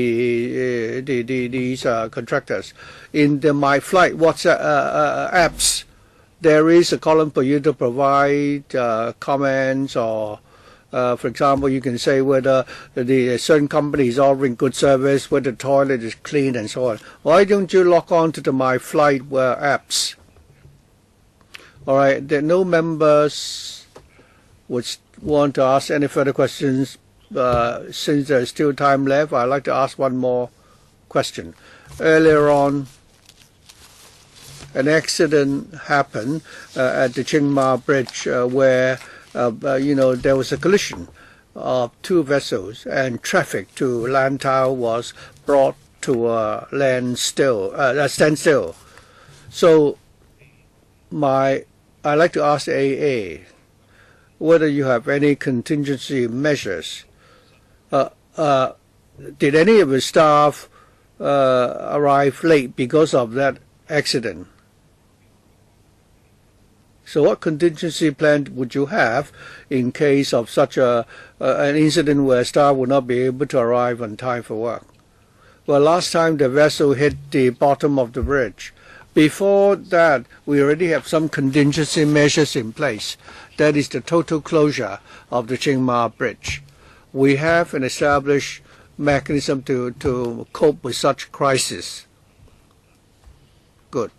contractors. In the My Flight WhatsApp apps, there is a column for you to provide comments, or for example, you can say whether the certain company is offering good service, whether the toilet is clean, and so on. Why don't you log on to the My Flight apps? All right, there are no members which want to ask any further questions. Since there's still time left, I'd like to ask one more question. Earlier on, an accident happened at the Chiang Mai Bridge where there was a collision of two vessels, and traffic to Lantau was brought to a standstill. So I'd like to ask the AA whether you have any contingency measures. Did any of the staff arrive late because of that accident? So what contingency plan would you have in case of such an incident where staff would not be able to arrive on time for work? Well, last time the vessel hit the bottom of the bridge. Before that, we already have some contingency measures in place. That is the total closure of the Chiang Mai Bridge. We have an established mechanism to cope with such crisis. Good.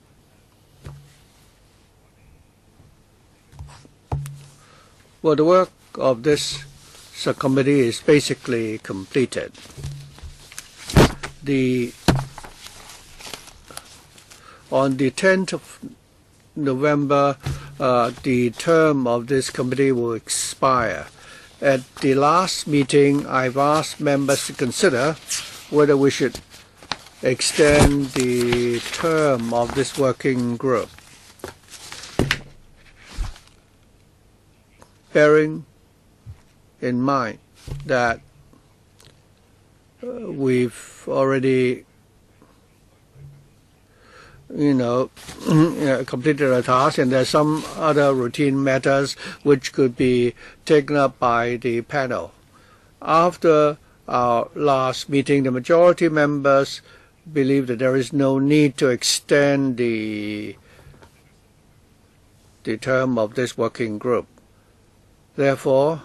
Well, the work of this subcommittee is basically completed. On the 10th of November, the term of this committee will expire. At the last meeting, I've asked members to consider whether we should extend the term of this working group. Bearing in mind that we've already completed a task, and there are some other routine matters which could be taken up by the panel. After our last meeting, the majority members believe that there is no need to extend the term of this working group. Therefore,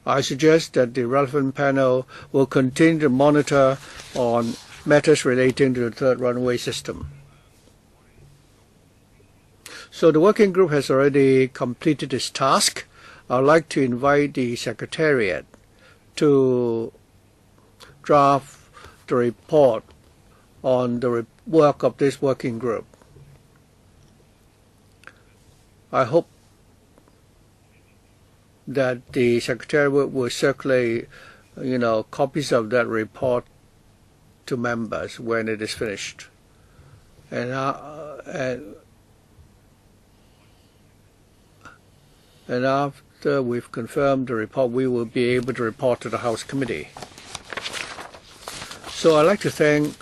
I suggest that the relevant panel will continue to monitor on matters relating to the third runway system. So the working group has already completed its task. I'd like to invite the Secretariat to draft the report on the work of this working group. I hope that the Secretariat will circulate, copies of that report to members when it is finished. And after we've confirmed the report, we will be able to report to the House Committee. So I'd like to thank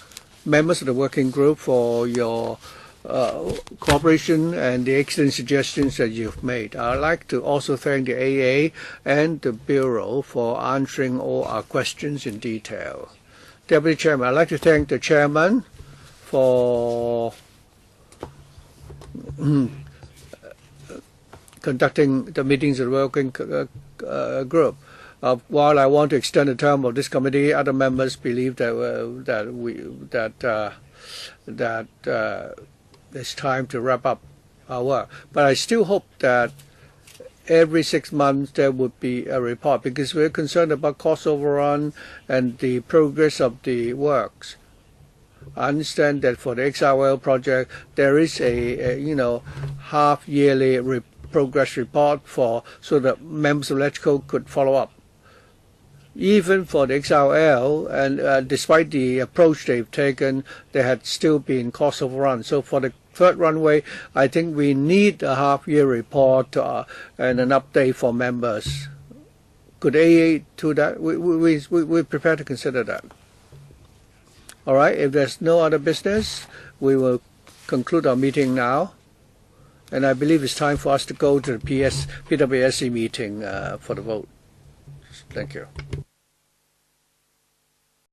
members of the working group for your cooperation and the excellent suggestions that you've made. I'd like to also thank the AA and the Bureau for answering all our questions in detail. Deputy Chairman, I'd like to thank the Chairman for conducting the meetings of the working group. While I want to extend the term of this committee, other members believe that it's time to wrap up our work. But I still hope that every 6 months there would be a report, because we're concerned about cost overrun and the progress of the works. I understand that for the XRL project there is a half-yearly progress report so that members of ElectCo could follow up. Even for the XRL, and despite the approach they've taken, there had still been cost overrun. So for the third runway, I think we need a half-year report and an update for members. Could AA do that? We're prepared to consider that. All right, if there's no other business, we will conclude our meeting now. And I believe it's time for us to go to the PWSC meeting for the vote. Thank you.